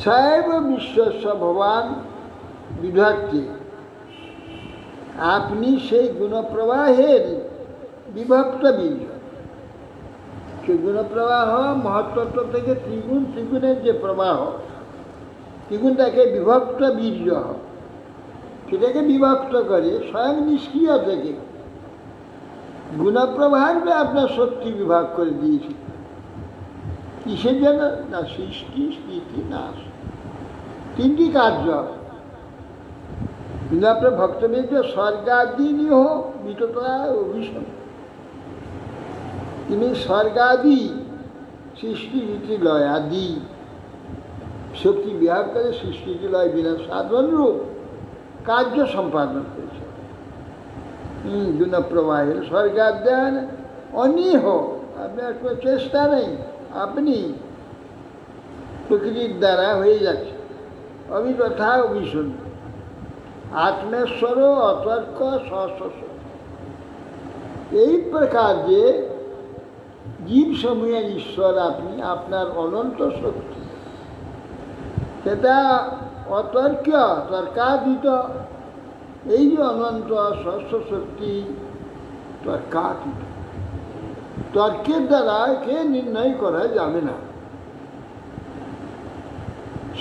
সৈব বিশ্বস্য ভবান বিধত্তে, আপনি সেই গুণপ্রবাহের বিভক্ত বীর্য। সেই গুণপ্রবাহ মহত্তত্ব থেকে ত্রিগুণ, ত্রিগুণের যে প্রবাহ, ত্রিগুণটাকে বিভক্ত বীর্য, সেটাকে বিভক্ত করে স্বয়ং নিষ্ক্রিয় থেকে গুণপ্রবাহকে আপনার শক্তি বিভাগ করে দিয়েছে। কিসের জন্য? না সৃষ্টি, স্থিতি, নাশ, তিনটি কার্য। কিন্তু আপনার ভক্তবৃন্দ স্বর্গাদিনী হোক বিততা অভিষণ, তিনি স্বর্গাদি সৃষ্টি স্থিতি লয় আদি শক্তি বিভাগ করে সৃষ্টি লয় বিনা সাধন রূপ কার্য সম্পাদন করেছে। গুণপ্রবাহের স্বর্গাধ্যান অনিহ, আপনার কোনো চেষ্টা নেই, আপনি প্রকৃতির দ্বারা হয়ে যাচ্ছে। অভিকথা অভিষণ আত্মেশ্বর অতর্ক সহস্র। এই প্রকার যে জীব সমূহের ঈশ্বর আপনি, আপনার অনন্ত শক্তি, সেটা অতর্ক, তর্কাতীত। এই যে অনন্ত সহস্র শক্তি তর্কাতীত, তর্কের দ্বারা কে নির্ণয় করা যাবে না।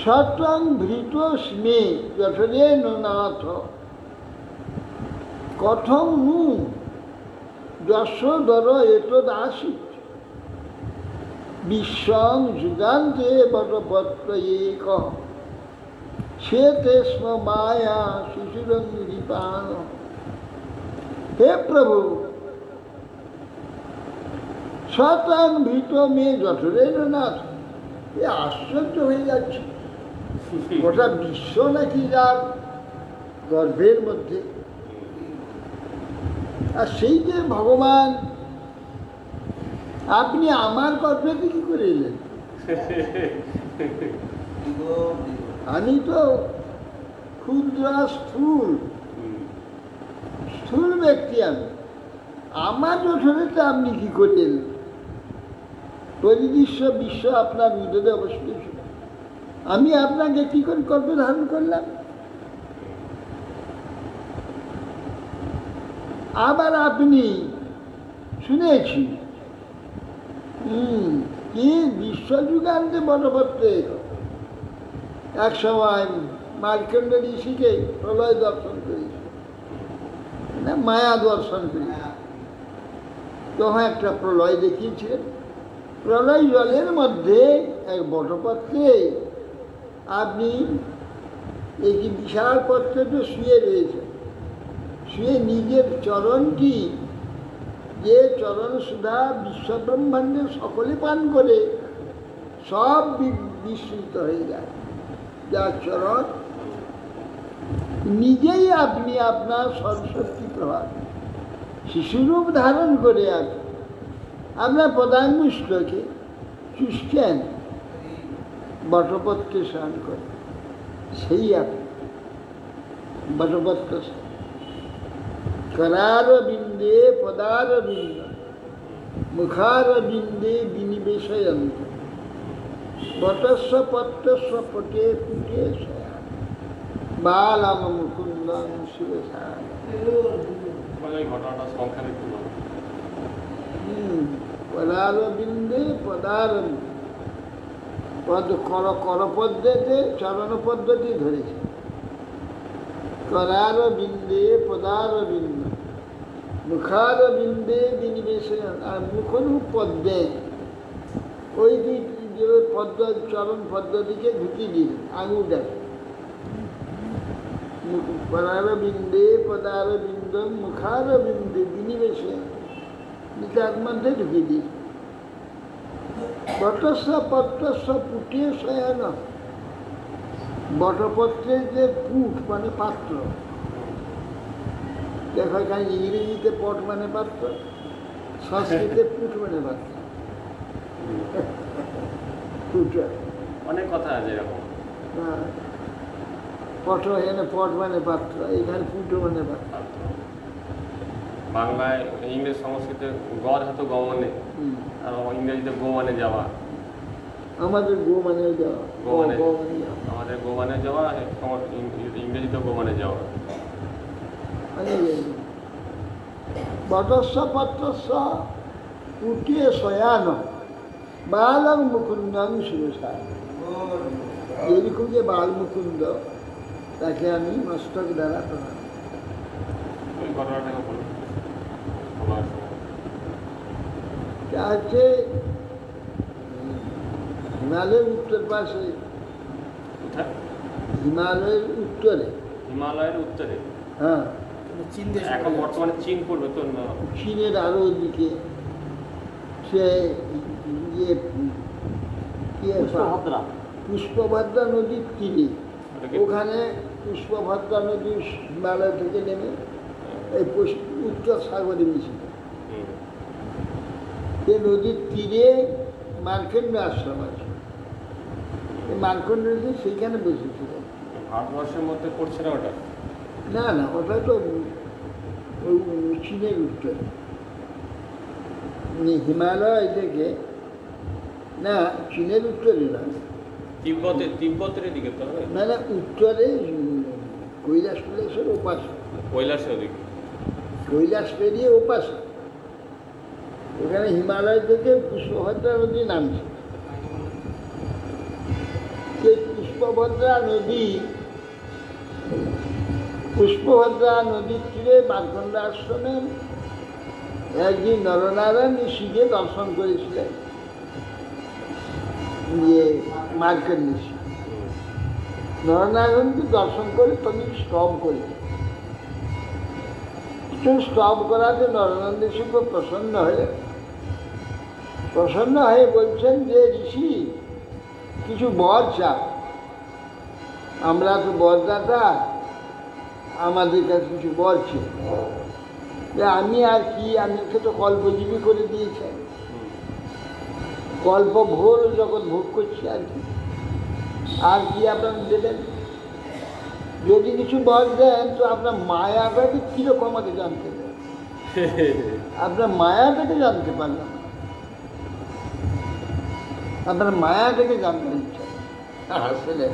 সত্যং ভৃত স্মে যঠরে নাথ কথং নু যশোদর এতদাসিত বিশ্বং যুগান্তে বটপত্র এক সে তেস্ম মায়া শিশুরঙ্গিপান। হে প্রভু, সত্যং ভীত মে যঠরের নাথ। এ আশ্চর্য হয়ে যাচ্ছে, গোটা বিশ্ব নাকি যার গর্ভের মধ্যে, আর সেই যে ভগবান আপনি আমার গর্ভে কি করে এলেন? আমি তো ক্ষুদ্র স্থূল ব্যক্তি, আমি আমার যঠরেতে আপনি কি করে এলেন? পরিদৃশ্য বিশ্ব আপনার হৃদয়ে অবস্থিত ছিল, আমি আপনাকে কি করে গর্ভে ধারণ করলাম? আবার আপনি শুনেছি কি বিশ্বযুগান্তে বটপত্রে এক সময় মার্কণ্ড ঋষিকে প্রলয় দর্শন করেছে, মায়া দর্শন করেছে। তখন একটা প্রলয় দেখিয়েছিলেন। প্রলয় জলের মধ্যে এক বটপত্রে আপনি একটি বিশাল পত্রতে শুয়ে রয়েছেন, শুয়ে নিজের চরণটি, যে চরণ সুধা বিশ্বব্রহ্মাণ্ডে সকলে পান করে সব বিস্মৃত হয়ে যায়, যার চরণ নিজেই আপনি আপনার সরস্বতী প্রভাব শিশুরূপ ধারণ করে আপনার পদাঙ্গুষ্ঠকে চুষছেন, বটপত্রে স্নান করে, সেই আপনি বটপত্র করার বিন্দে পদার বিন্দ মুখার বিন্দে বিনিবেশয়ন্ত বটস্ব পত্রস্ব পটে পুটে বালাম মুকুন্দং শিবসার। মানে এই ঘটনাটা সংখ্যার একটু বলো। পদার বিন্দে পদার পদ কর পদ্ধতি চরণ পদ্ধতি ধরেছে। করার বিন্দে পদার বিন্দ মুখার বিন্দে বিনিবেশে, আর মুখনু পদ্মে, ওই যে পদ্ম চরণ পদ্ধতিকে ঢুকিয়ে দিল আঙুলটা। করার বিন্দে পদার বিন্দ মুখার বিন্দে বিনিবেশে, তার মধ্যে ঢুকিয়ে দিল। বটস্ব পত্রস্ব পুটিয়ে শয়ান, বটপত্রের যে পুট মানে পাত্র, দেখো এখানে ইংরেজিতে পট মানে পাত্র, সংস্কৃতে পুট মানে পাত্র। পুট অনেক কথা আছে এরকম। পট এখানে পট মানে পাত্র, এখানে পুট মানে পাত্র। বাংলায় ইংরেজ সংস্কৃতে গড় হতো গমনে, আর ইংরেজিতে গো মানে যাওয়া। আমাদের গো মানে যাওয়া, গো মানে গো মানে যাওয়া, আমাদের গো মানে যাওয়া, ইংরেজিতে গো মানে যাওয়া। বটস্ব পত্রস্ব পুটিয়ে শয়ান বালং মুকুন্দং শিবসার। যেরকম যে বাল মুকুন্দ, তাকে আমি মস্তক দ্বারা প্রণাম। ওই ঘটনাটাকে বলো। তা হচ্ছে হিমালয়ের উত্তর পাশে, কোথায়? হিমালয়ের উত্তরে, হিমালয়ের উত্তরে। হ্যাঁ, চীন দেশ এখন বর্তমানে চীন পড়বে তো। চীনের আরো দিকে সে ইয়ে পুষ্পভদ্রা নদীর তীরে, ওখানে পুষ্পভদ্রা নদী হিমালয় থেকে নেমে এই উত্তর সাগরে মিশিত। এই নদীর তীরে মার্কেন্ড আশ্রম আছে, এই মার্কেন্ড নদী সেইখানে বসেছিল। ভারতবর্ষের মধ্যে পড়ছে না ওটা? না না, ওটা তো ওই চীনের উত্তরে, হিমালয় থেকে, না চীনের উত্তরে না, তিব্বতের দিকে তো হবে। না না, উত্তরে কৈলাসের ওপাশে, কৈলাসের ওদিকে। কৈলাস পেরিয়ে ওপাশে, ওখানে হিমালয় থেকে পুষ্পভদ্রা নদী নামছে। সেই পুষ্পভদ্রা নদীর তীরে মার্কণ্ড আশ্রমে একদিন নরনারায়ণ ঋষিকে দর্শন করেছিলেন। মার্কেন্ড ঋষি নরনারায়ণকে দর্শন করে তখন স্তব করে, স্তব করাতে নরনারায়ণ ঋষি খুব প্রসন্ন হয়ে বলছেন যে ঋষি কিছু বর চাও, আমরা তো বরদাতা, আমাদের কাছে কিছু বর ছিল। আমি আর কি, আমাকে তো কল্পজীবী করে দিয়েছেন, কল্প ভোর যখন ভোগ করছি আর কি আপনার দেবেন? যদি কিছু বর দেন তো আপনার মায়াটাকে কিরকম আমাকে জানতে দেন, আপনার মায়াটাকে জানতে পারলাম, আপনার মায়াটাকে জানতে ইচ্ছা হাসলেন।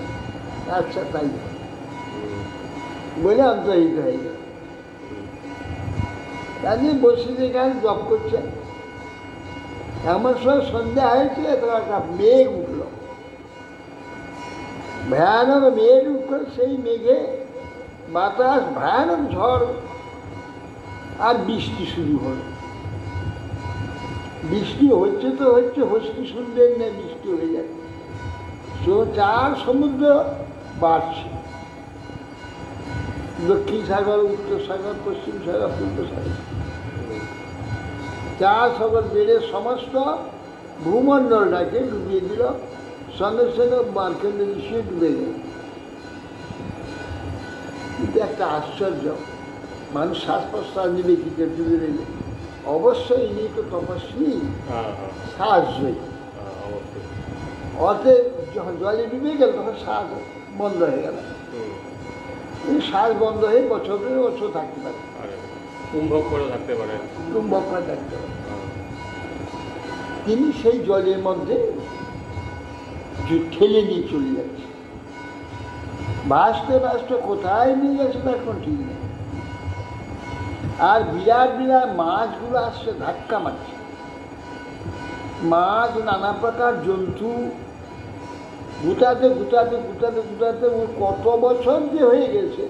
আচ্ছা তাই বলে অন্তর্হিত হয়ে গেল। কাজে বসে যেখানে জপ করছেন, এমন সময় সন্ধ্যা হয়েছে, তখন একটা মেঘ উঠল, ভয়ানক মেঘ উঠল। সেই মেঘে বাতাস, ভয়ানক ঝড় আর বৃষ্টি শুরু হলো। বৃষ্টি হচ্ছে তো হচ্ছে, হস্তি শুনলেন না, বৃষ্টি হয়ে যাচ্ছে। চার সমুদ্র বাড়ছে, দক্ষিণ সাগর, উত্তর সাগর, পশ্চিম সাগর, পূর্ব সাগর, চার সাগর বেড়ে সমস্ত ভূমণ্ডলটাকে ডুবিয়ে দিল। সঙ্গে সঙ্গে মার্কেন্ড ঋষি ডুবে গেল। কিন্তু একটা আশ্চর্য, মানুষ শ্বাস প্রশ্বাস নেবে কি করে ডুবে রইলে? অবশ্যই ইনি তো তপস্বী, সাহসী। অতে যখন জলে ডুবে গেল তখন শ্বাস বন্ধ হয়ে গেল। এই শ্বাস বন্ধ হয়ে বছরের বছর থাকতে পারে, কুম্ভক করে থাকতে পারে, চুম্বক করে থাকতে পারে। তিনি সেই জলের মধ্যে ঠেলে নিয়ে চলে যাচ্ছে, ভাসতে ভাসতে কোথায় নিয়ে গেছে তার কোনো ঠিক নেই। আর বিরাট বিরাট মাছগুলো আসছে, ধাক্কা মারছে, মাছ নানা প্রকার জন্তু, গুটাতে গুটাতে গুটাতে গুটাতে ও কত বছর যে হয়ে গেছে,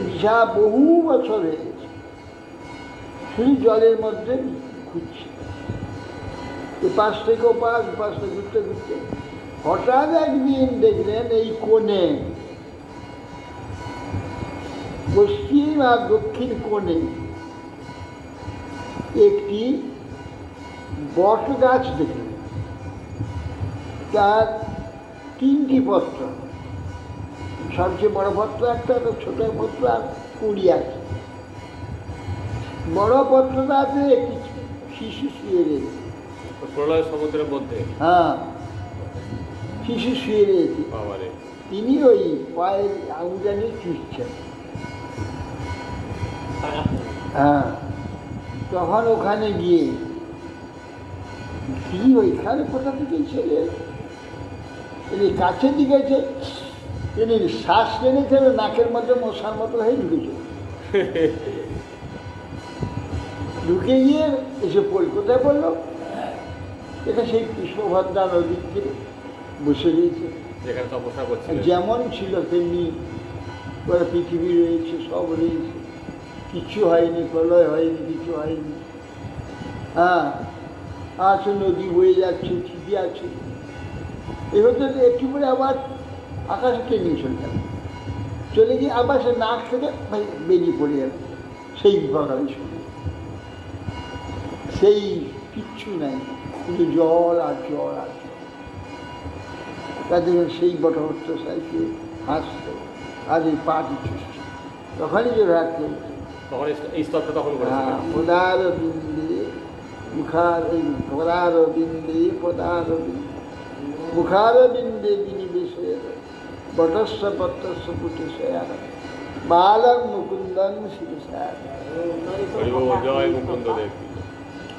বিশাল বহু বছর হয়ে গেছে, শুধু জলের মধ্যে ঘুরছে, এপাশ থেকে ওপাশ, ওপাশ থেকে ঘুরতে ঘুরতে হঠাৎ একদিন দেখলেন এই কোণে, পশ্চিম আর দক্ষিণ কোণে একটি বট গাছ দেখলেন, তার 3টি পত্র, সবচেয়ে বড় পত্র একটা, ছোট পত্র আর কুড়ি আছে। বড় পত্রটাতে একটি শিশু শুয়ে রয়েছে, প্রলয় সমুদ্রের মধ্যে। হ্যাঁ, শিশু শুয়ে রয়েছে, তিনি ওই পায়ের আঙুলটা নিয়ে চুষছেন। হ্যাঁ, তখন ওখানে গিয়ে কি ওইখানে কোথা থেকে ছেলে তিনি কাছে দিকেছে, তিনি শ্বাস টেনেছেন, নাকের মধ্যে মশার মতো হয়ে ঢুকেছে, ঢুকে গিয়ে এসে কোথায় পড়লো, এটা সেই কৃষ্ণভদ্রা নদীর থেকে বসে রয়েছে, যেমন ছিল তেমনি ওরা পৃথিবী রয়েছে, সব রয়েছে, কিছু হয়নি, প্রলয় হয়নি, কিছু হয়নি। হ্যাঁ, আছে, নদী বয়ে যাচ্ছে, ঠিকই আছে। এই হতে একটু করে আবার আকাশে টেনে চলে গিয়ে আবার সে নাক থেকে বেরিয়ে পড়ে গেল সেই বিভাগ, সেই কিচ্ছু নাই, কিন্তু জল আর জল আর জল। তাদের সেই বটভট্ট সাইকে হাসতো আর এই পাটি চুষছে, তখনই যে রাখতে পদার বিন্দে মুখার পদার বিন্দে পদার মুখার বিন্দে বিনিবেশে বটস্ব পত্রস্ব পুটে বালক মুকুন্দন শিবসার।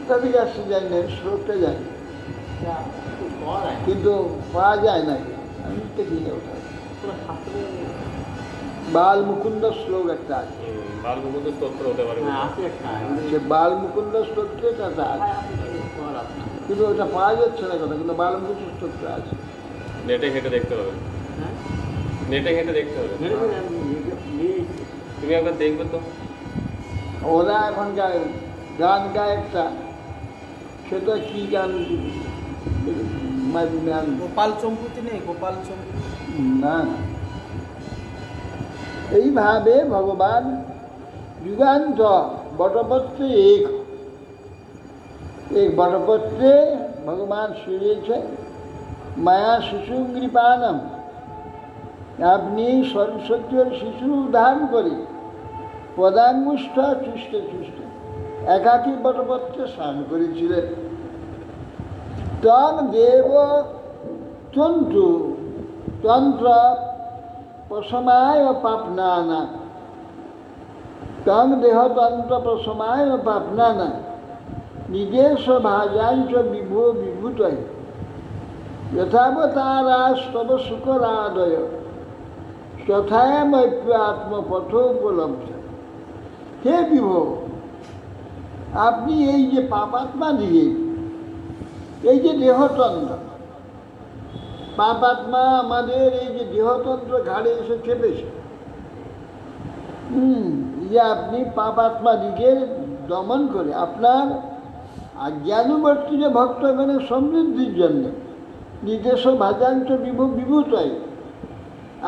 তাদের কাছে জানি না, শ্লোকটা জানি কিন্তু পাওয়া যায় না, আমি দেখিনি ওটা। বাল মুকুন্দ শ্লোক একটা আছে, সে বাল মুকুন্দ স্তোত্রটা আছে, কিন্তু ওটা পাওয়া যাচ্ছে না কথা, কিন্তু বাল মুকুন্দ স্তোত্র আছে। নেটে ঘেটে দেখতে হবে, নেটে ঘেটে দেখতে হবে, তুমি একবার দেখবে তো। ওরা এখন গান গায় একটা, সেটা কি গান, গোপাল চম্পুতি নেই, গোপাল চম্পু না। এইভাবে ভগবান যুগান্ত বটপত্রে এক বটপত্রে ভগবান শুয়েছে, মায়া শিশুঙ্গৃপানম, আপনি সরস্বতীর শিশু ধারণ করে পদাঙ্গুষ্ঠ চুষ্টে চুষ্টে একাকী বটপত্রে স্নান করেছিলেন। তং দেব তন্তু তন্ত্র প্রসমায় পাপনানা, তং দেহতন্ত্র প্রসমায় পাপনানা নিজেশ ভাজাঞ্চ বিভু বিভূতয় যথাবতারা স্তব শুকরাদয় তথায়মপ্য আত্মপথোপলব্ধ। হে বিভু, আপনি এই যে পাপাত্মা দিয়ে, এই যে দেহতন্ত্র, পাপাত্মা আমাদের এই যে দেহতন্ত্র ঘাড়ে এসে চেপেছে, যে আপনি পাপাত্মা দিকে দমন করে আপনার জ্ঞানবর্তী যে ভক্তগণের সমৃদ্ধির জন্য নিজস্ব ভাজাঞ্চ বিভূতয়,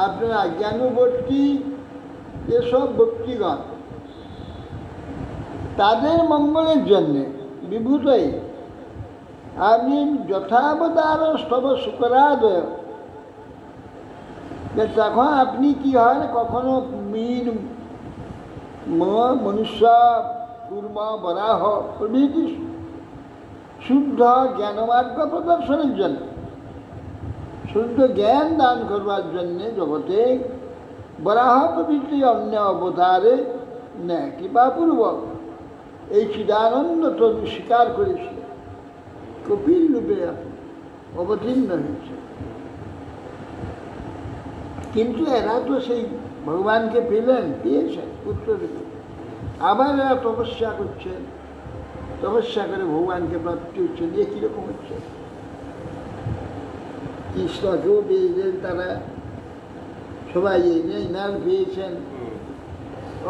আপনার জ্ঞানবর্তী যেসব ভক্তিগণ তাদের মঙ্গলের জন্যে বিভূতই আপনি যথাবতার স্তব শুকরাদয়, তখন আপনি কি হয়, কখনো মীন, মনুষ্য, কুর্ম, বরাহ প্রভৃতি শুদ্ধ জ্ঞানমার্গ প্রদর্শনের জন্য, শুদ্ধ জ্ঞান দান করবার জন্যে জগতে বরাহ প্রভৃতি অন্য অবতারে ন্যায় কৃপাপূর্বক এই চিদানন্দ তরু স্বীকার করেছিল, কপিল রূপে অবতীর্ণ হয়েছে। কিন্তু এরা তো সেই ভগবানকে পেয়েছে পুত্র রূপে, আবার এরা তপস্যা করছেন, তপস্যা করে ভগবানকে প্রাপ্তি হচ্ছেন। এ কীরকম হচ্ছে? কৃষ্ণকেও পেয়েছেন তারা, সবাই এনার পেয়েছেন,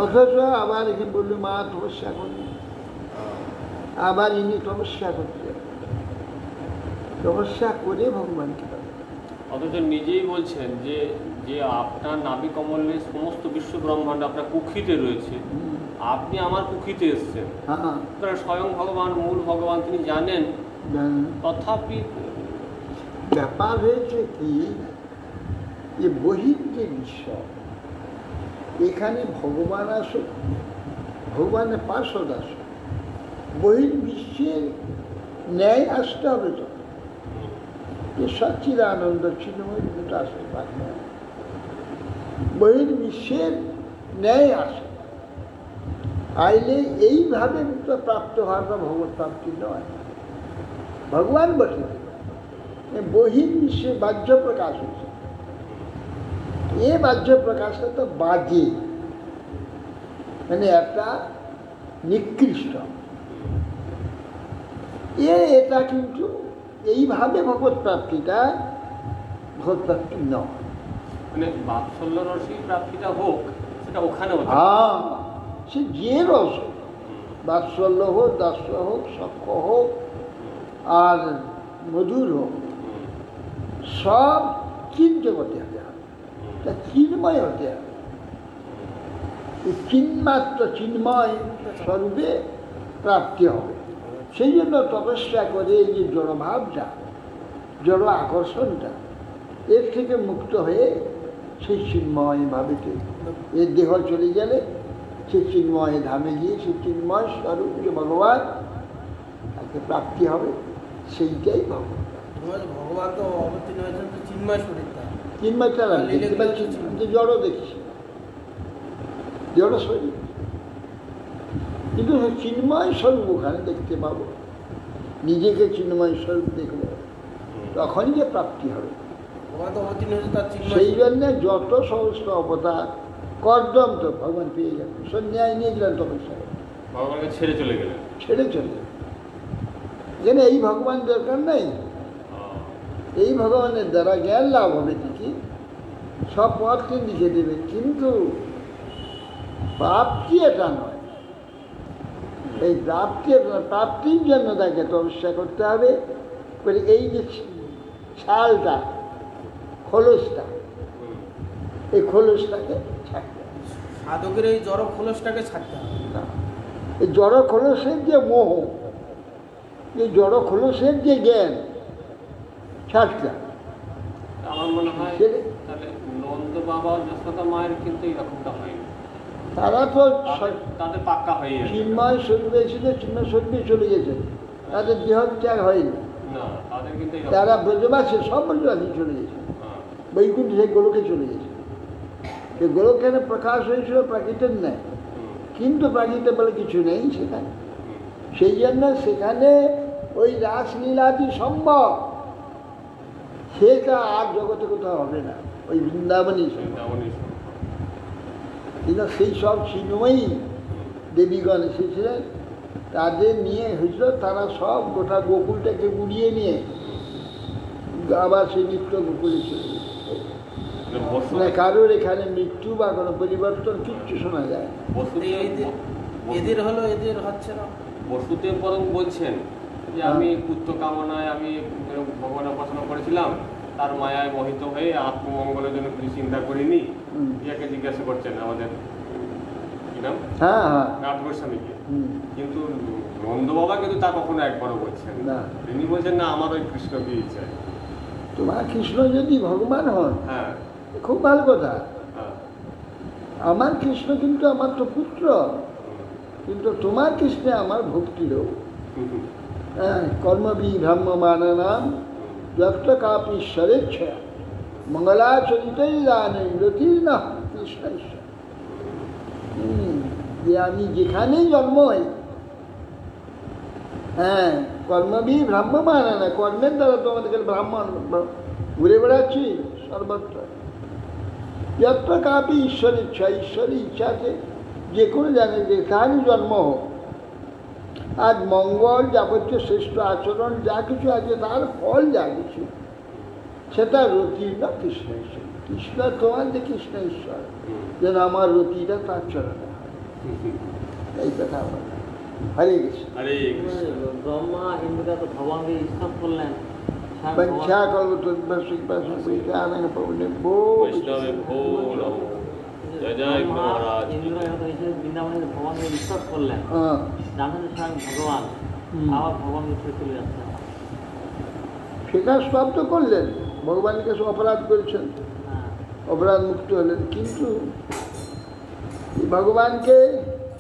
অথচ আবার এখানে বলল মা তপস্যা করুন, আবার ইনি তপস্যা করছেন, তপস্যা করে ভগবানকে পাবেন। অথচ নিজেই বলছেন যে যে আপনার নাভি কমলে সমস্ত বিশ্ব ব্রহ্মাণ্ড আপনার কুক্ষিতে রয়েছে, আপনি আমার কুক্ষিতে এসছেন। হ্যাঁ, আপনারা স্বয়ং ভগবান, মূল ভগবান, তিনি জানেন, তথাপি ব্যাপার হয়েছে কি, যে বহির যে বিশ্ব, এখানে ভগবান আসুক, ভগবানের পার্শ্বদ আসুক, বহির বিশ্বের ন্যায় আসতে হবে। তো যে সচ্চিদানন্দ চিন্ময় দুটো আসতে পারে না, বহির বিশ্বের ন্যায় আসে, আইলে এইভাবে প্রাপ্ত হওয়াটা ভগবত প্রাপ্তি নয়। ভগবান বটে, বহির বিশ্বে বাহ্য প্রকাশ হয়েছে, এ বাহ্য প্রকাশটা তো বাজে, মানে একটা নিকৃষ্ট, এটা কিন্তু এইভাবে ভগবত প্রাপ্তিটা ভগবত প্রাপ্তি নয়। মানে বাৎসল্য রসী প্রাপ্তিটা হোক, সেটা ওখানে হতে হ্যাঁ, সে যে রস হোক, বাৎসল্য হোক, দাস্য হোক, সখ্য হোক, আর মধুর হোক, সব চিন্তা করতে হবে, তা চিন্ময় হতে হবে। চিন্মাত্র চিন্ময় স্বরূপে প্রাপ্তি হবে। সেই জন্য তপস্যা করে এই যে জড়ভাবটা, জড় আকর্ষণটা, এর থেকে মুক্ত হয়ে সেই চিন্ময় ভাবেতে এর দেহ চলে গেলে সেই চিন্ময় ধামে গিয়ে সেই চিন্ময় স্বরূপ যে ভগবান তাকে প্রাপ্তি হবে, সেইটাই ভগবান। ভগবান তো অবতীর্ণ হয়েছেন তো চিন্ময় শরীর, চিন্ময় ছাড়া দেখতে পাচ্ছি, কিন্তু জড়ও দেখছি, জড় শরীর, কিন্তু চিন্ময় স্বরূপ ওখানে দেখতে পাবো, নিজেকে চিন্ময় স্বরূপ দেখবো, তখনই যে প্রাপ্তি হবে। ভগবান তো অবতীর্ণ হয়েছে তার চিন্ময়। সেই জন্যে যত সমস্ত অবতার কর্দম তো ভগবান পেয়ে গেলেন, সন্ন্যায় নিয়ে গেলেন তপস্যা, ভগবানকে ছেড়ে চলে গেলেন, ছেড়ে চলে গেলেন। যেন এই ভগবান দরকার নেই, এই ভগবানের দ্বারা জ্ঞান লাভ হবে ঠিকই, সব পথকে লিখে দেবে, কিন্তু প্রাপ্তি এটা নয়। এই প্রাপ্তির জন্য তাকে তপস্যা করতে হবে, করে এই যে ছালটা, খোলসটা, এই খোলসটাকে ছাড়তে হবে। সাধকের এই জড় খোলসটাকে ছাড়তে হবে। না, এই জড় খোলসের যে মোহ, এই জড় খোলসের যে জ্ঞান ছাড়তে হবে। আমার মনে হয় তাহলে নন্দ বাবা যশোদা মায়ের কিন্তু এইরকমটা হয়নি, তারা তো তাদের পাক্কা হয়ে গেছে। চিন্ময় শরীরে এসেছে, চিন্ময় শরীরে চলে গেছে, তাদের দেহ ত্যাগ হয়নি। না, তাদের কিন্তু তারা ব্রজবাসী, সব ব্রজবাসী চলে গেছে, বৈকুণ্ঠ সেই গোলকে চলে গেছে। এই গোলকের প্রকাশ হয়েছিল প্রাকৃতের নেয়, কিন্তু প্রাকৃত বলে কিছু নেই সেখানে। সেই জন্য সেখানে ওই রাসলীলাটি সম্ভব, সেটা আর জগতে কোথাও হবে না, ওই বৃন্দাবনই সম্ভব। কিন্তু সেই সব চিন্ময়ী দেবীগণ এসেছিলেন, তাদের নিয়ে হয়েছিল, তারা সব গোটা গোকুলটাকে উড়িয়ে নিয়ে আবার সেই নিত্য গোকুলে চলে গেছে। মানে কারোর এখানে মৃত্যু বা কোনো পরিবর্তন কিচ্ছু শোনা যায় না। এদের হলো, এদের হচ্ছে না। বসুদেব বরং বলছেন যে আমি পুত্র কামনায় আমি ভগবানের উপাসনা করেছিলাম, তার মায়ায় মোহিত হয়ে আত্মমঙ্গলের জন্য কিছু চিন্তা করিনি। ইয়াকে জিজ্ঞাসা করছেন আমাদের কি নাম, হ্যাঁ হ্যাঁ, নাথ গোস্বামীকে। কিন্তু নন্দ বাবা কিন্তু তা কখনো একবারও বলছেন না, তিনি বলছেন না, আমার ওই কৃষ্ণকেই চাই। তোমার কৃষ্ণ যদি ভগবান হন, হ্যাঁ, খুব ভালো কথা। হ্যাঁ, আমার কৃষ্ণ কিন্তু আমার তো পুত্র, কিন্তু তোমার কৃষ্ণে আমার ভক্তিরও। কর্মবিভ্রাম্যমানানাম যত্র কাপীশ্বরেচ্ছয়া মঙ্গলাচরিতৈরানে রতির্ন কৃষ্ণ ঈশ্বর। যে আমি যেখানেই জন্ম হই, কর্মবিভ্রাম্যমানানা, কর্মের দ্বারা তোমাদেরকে ব্রাহ্মণ ঘুরে বেড়াচ্ছি সর্বত্র। যত্র কাপি ঈশ্বর ইচ্ছা, ঈশ্বরের ইচ্ছাতে যে কোনো জায়গায় যেখানে জন্ম হোক, আর মঙ্গল যাবতীয় শ্রেষ্ঠ আচরণ যা কিছু আছে তার ফল যা কিছু সেটা রতির্ন কৃষ্ণ ঈশ্বর। কৃষ্ণ তোমার যে কৃষ্ণ ঈশ্বর, যেন আমার রতিটা তার চরণে হয়, এই কথা আমার। হরে কৃষ্ণ। হরে কৃষ্ণ। ব্রহ্মা ইন্দ্র তো ভগবানকে স্তব করলেন, पंचा करो तद्वसिक पशुपैतानंग पवने भो বৈষ্ণবে ভো নমঃ। জয় জয় মহারাজ। ইন্দ্র এখন এসে বৃন্দাবনে ভগবানকে স্তব করলেন, हाँ জানেন স্বয়ং ভগবান, আবার ভগবান উঠে চলে যাচ্ছে। সেটা সব তো করলেন, ভগবানের কাছে অপরাধ করেছেন, হ্যাঁ, অপরাধ মুক্ত হলেন, কিন্তু ভগবানকে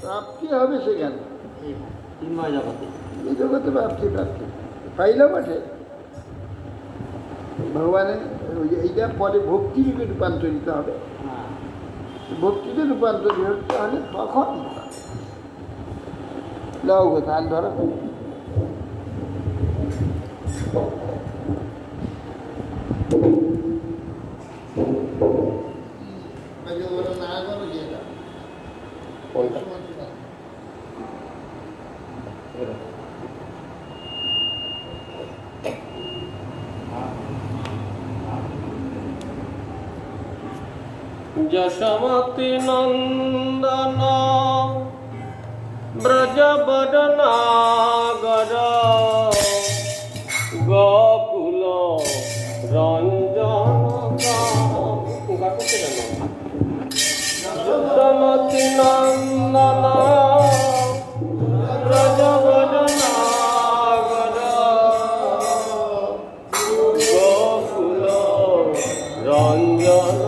প্রাপ্তি হবে সেখানে, এই চিন্ময় জগতে। এই জগতে প্রাপ্তি প্রাপ্তি পাইল বটে। ভগবানের এইটা পরে ভক্তিরূপে রূপান্তরিত হবে, হ্যাঁ, ভক্তিতে রূপান্তরিত হতে হলে তখন লও কথা আর ধরো কোনটা? যশোমতি নন্দন ব্রজবদনাগর গোকুল রঞ্জন যশোমতি নন্দন ব্রজবদনাগর গোকুল রঞ্জন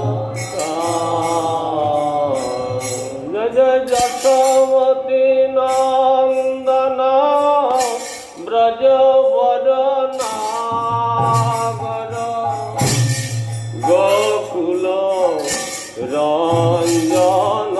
যশোমতি নন্দন ব্রজবদনাগর গোকুল রঞ্জন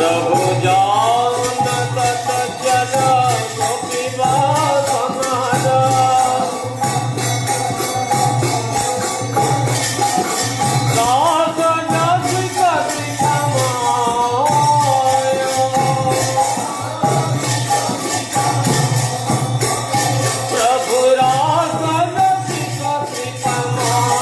प्रभु जानत जन गोपीवास हमारा दास दास कति कमायो प्रभु रास कति कति कमायो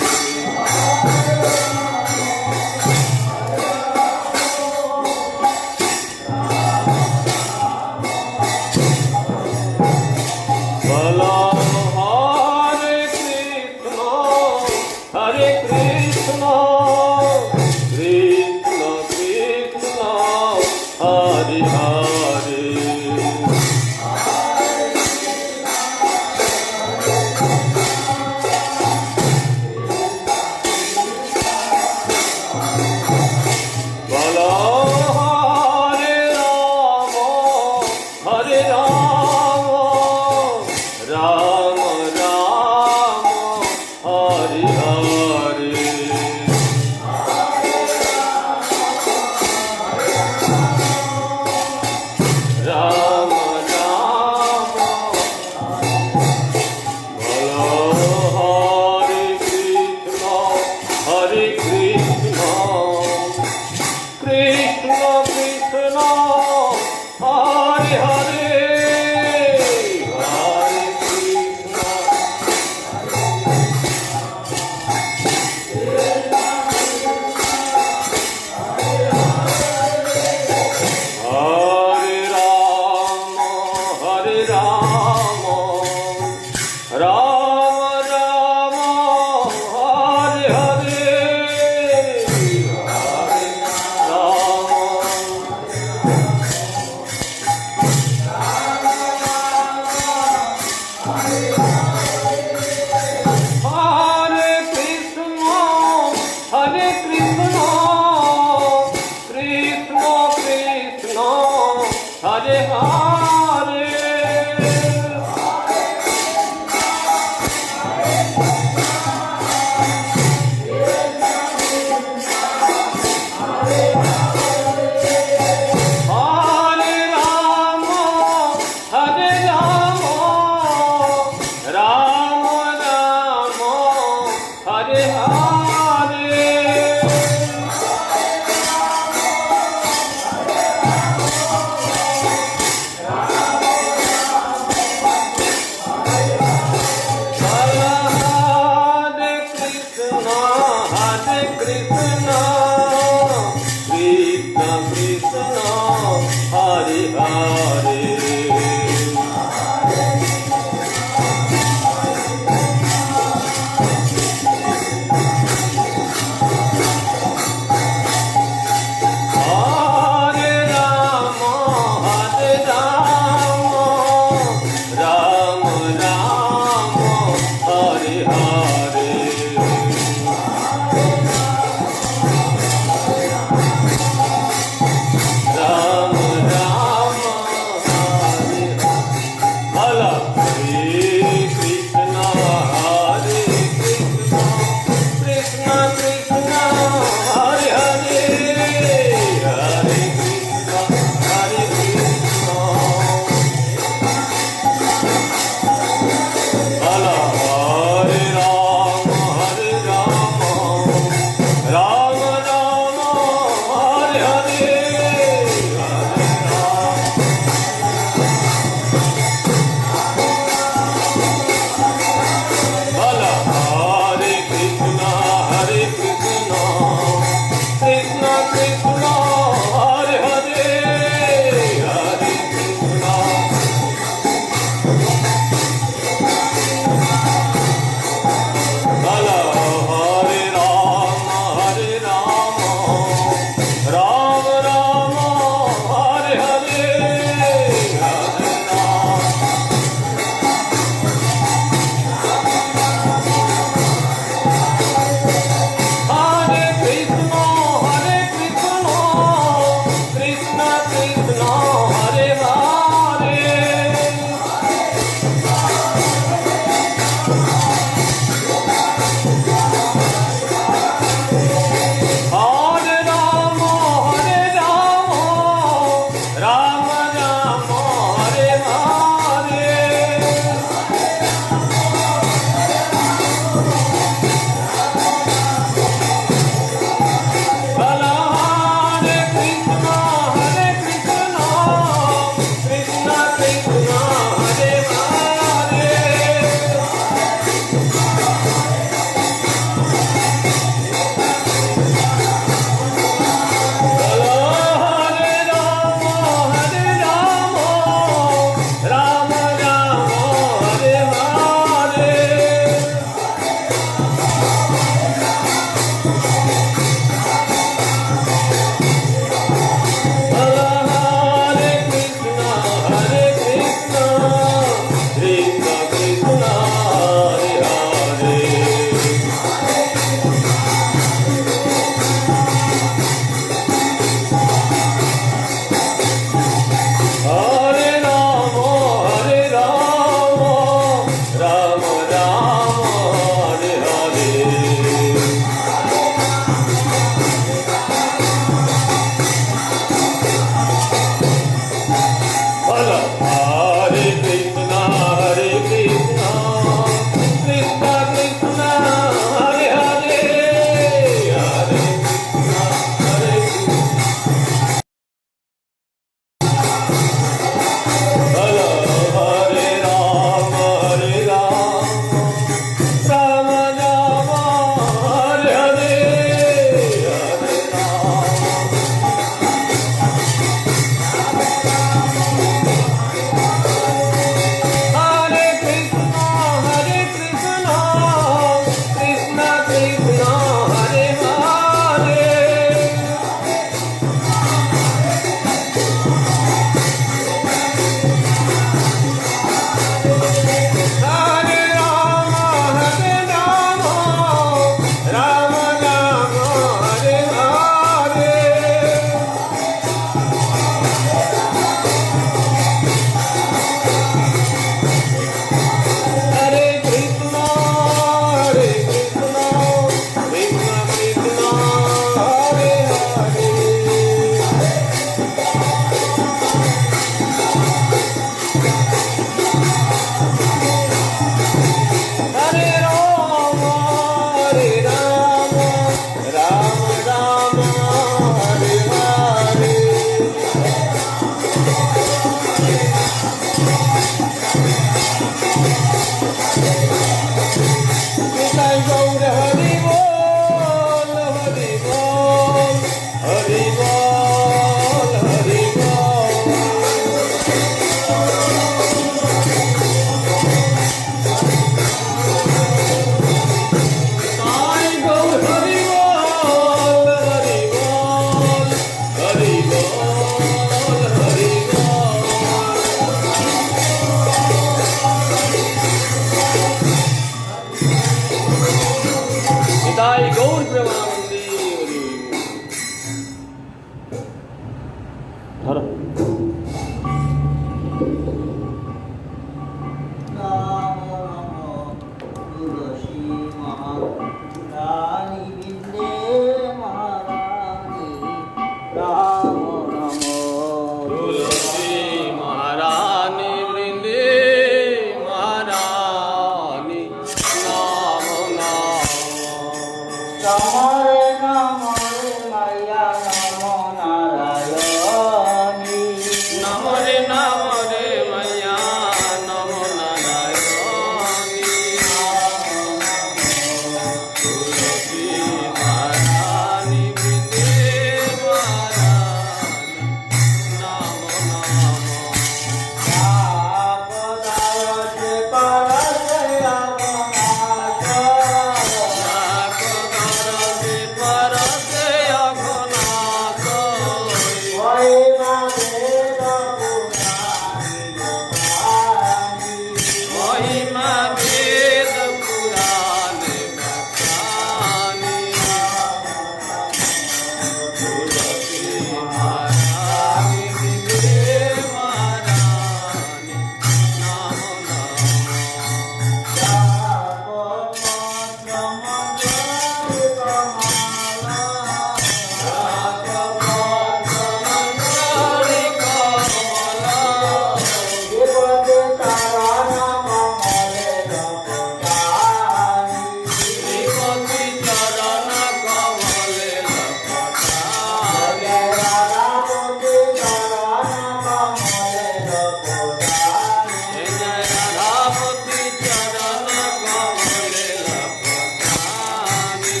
जय राधापति चरण कमले लपटानी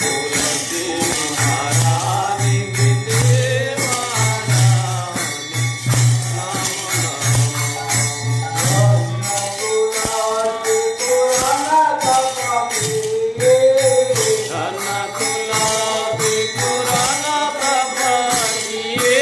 तुलसी महारानी की देवारानी धन कुलाबी पुराना प्रभातिये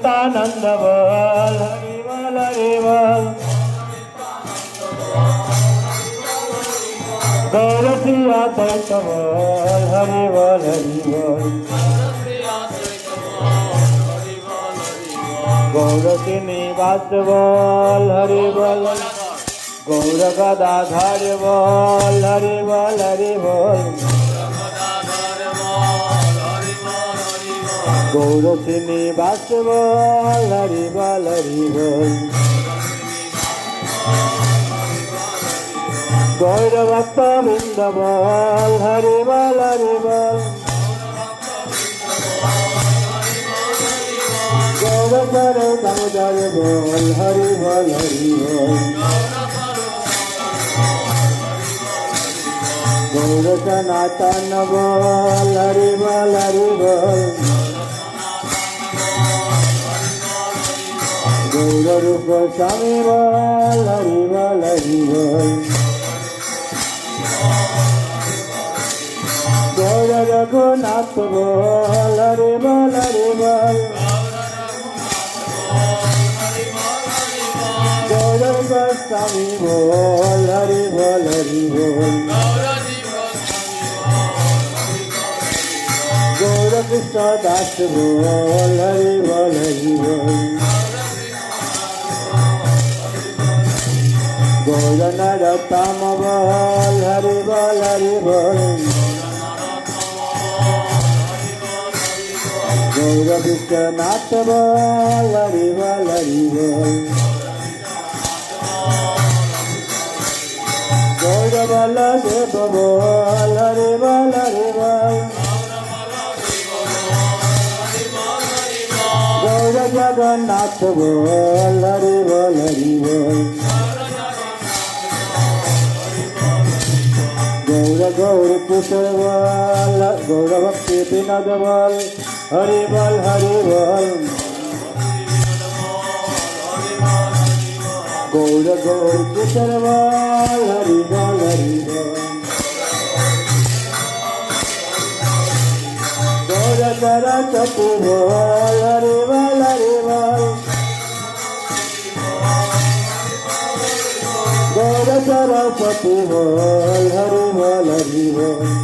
नित्यानंद बोल हरि बोल हरि बोल गौर सिया दैत बोल हरि बोल हरि बोल गौर श्रीनिवास बोल हरि बोल गौर गदाधर बोल हरि बोल हरि बोल गौर श्रीनिवास बोल हरि बोल हरि बोल गौर भक्त वृंद बोल हरि बोल हरि बोल गौर कर दामोदर बोल हरि बोल हरि बोल गौर सनातन बोल हरि बोल हरि बोल गौर रूप स्वामी बोल हरि बोल हरि बोल गौर रघुनाथ बोल हरि बोल हरि बोल गौर गोस्वामी बोल हरि बोल हरि बोल गौर कृष्ण दास बोल हरि बोल हरि बोल गौर नरोत्तम बोल हरि बोल हरि बोल गौर विश्वनाथ बोल हरि बोल हरि बोल गौर बलदेव बोल हरि बोल हरि बोल गौर जगन्नाथ बोल हरि बोल हरि बोल गौर गौर कुशल बोल गौर भक्ति विनोद बोल हरि बोल हरि बोल गौर गौर कुशल बोल हरि बोल हरि बोल गौर सरस्वती बोल हरि बोल हरि बोल गौर सरस्वती बोल हरि बोल हरि बोल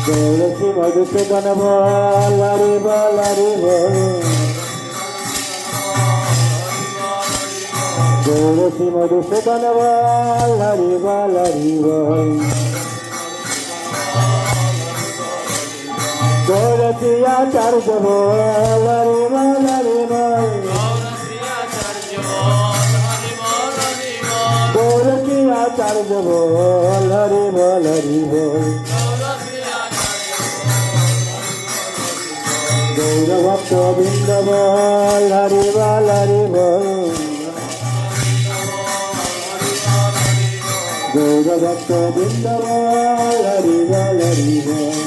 गौर श्री मधुसूदन बोल हरि बोल हरि बोल गौर श्री मधुसूदन बोल हरि बोल हरि बोल गौर श्री आचार्य बोल हरि बोल हरि बोल गौर श्री आचार्य बोल हरि बोल हरि बोल गौर भक्त वृंद बोल हरि बोल हरि बोल गौर भक्त वृंद बोल हरि बोल हरि बोल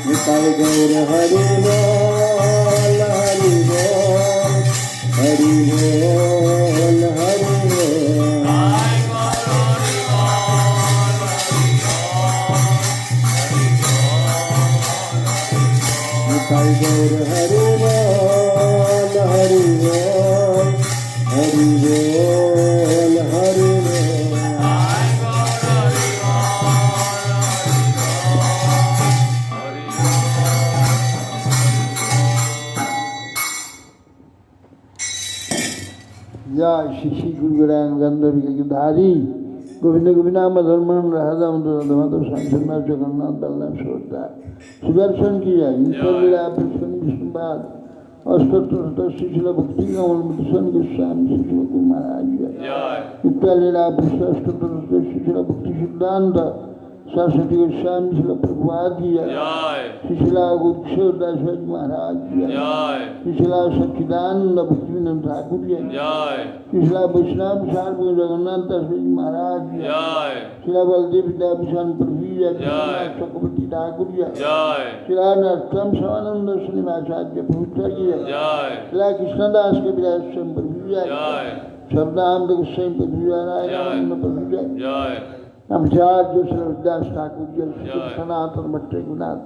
निताय गौर हरि बोल हरि बोल हरि बोल हरि बोल निताय गौर हरि बोल हरि बोल हरि बोल हरि बोल जय श्री श्री गुरु गणायन गंधर्व धारी गोविंद गोविंदाम धर्मन राधा माधव संसन्ना जगन्नाथ बलराम सुभद्रा सुदर्शन की जय ईश्वर लीला प्रसन्न विष्णुपाद अष्टोत्तर श्रीशिल भक्ति कमल मधुसन गोस्वामी श्री महाराज जय नित्य लीला अष्टोत्तर श्रीशिल भक्ति सिद्धांत सरस्वती गोस्वामी शिल प्रभुपाद की जय श्रीशिला गोक्षदास महाराज जय श्रीशिला सच्चिदानंद भक्तिविनोद ठाकुर जय श्रीशिला वैष्णव सार्वभौम जगन्नाथ दास महाराज जय श्रीला बलदेव विद्याभूषण प्रभु जय चक्रवर्ती ठाकुर जय श्रीला नरोत्तम स्वानंद श्रीनिवासाचार्य प्रभु जय श्रीला कृष्णदास कविराज स्वयं प्रभु जय शब्दानंद गोस्वामी प्रभु जय नारायण प्रभु जय आचार्य श्री विद्यास ठाकुर जय श्री जय। सनातन भट्ट गुनाथ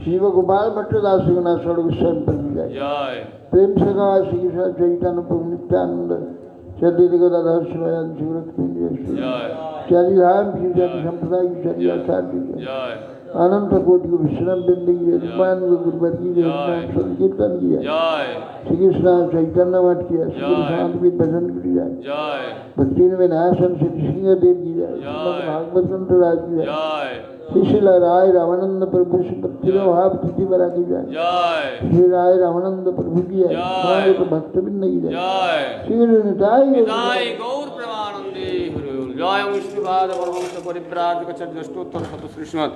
शिव गोपाल भट्टदास गुनाथ स्वर्ग स्वयं पर जय जय प्रेम से कहा श्री कृष्ण चैतन्य प्रभु नित्यानंद सद्गुरु गदाधर शिवानंद शिव लक्ष्मी जय चारिधाम की जन संप्रदाय की चरी आचार्य की जय अनंत कोटि को विश्राम बिंदी की निर्माण को गुरुवर की जय। संकीर्तन किया जय श्री कृष्ण चैतन्य मठ किया श्री कृष्ण शांति भजन की जाए जय भक्ति में नाशन श्री सिंहदेव की जाए जय। भागवत संत राज की जाए जय श्रीशिला राय रामानंद प्रभु श्री भाव तिथि बरा की जाए जय श्री राय रामानंद प्रभु की जाए जय। हमारे तो भक्तबिंद की जाए जय श्री निताई निताय गौर प्रेमानंदे हरि बोल। जय विष्णुपाद परमहंस परिव्राजक चतुष्टोत्तर शत श्रीमद्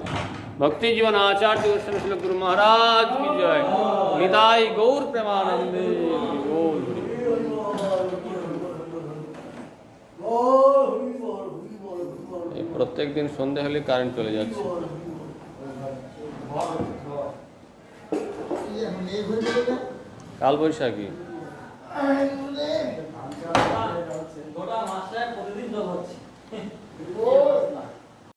भक्ति जीवन आचार्य दर्शन श्री गुरु महाराज की जय निताय गौर प्रेमानंदे हरि बोल। এই প্রত্যেক দিন সন্ধে হলে কারেন্ট চলে যাচ্ছে। কাল বৈশাখী গোটা মাসটায় প্রতিদিন জল হচ্ছে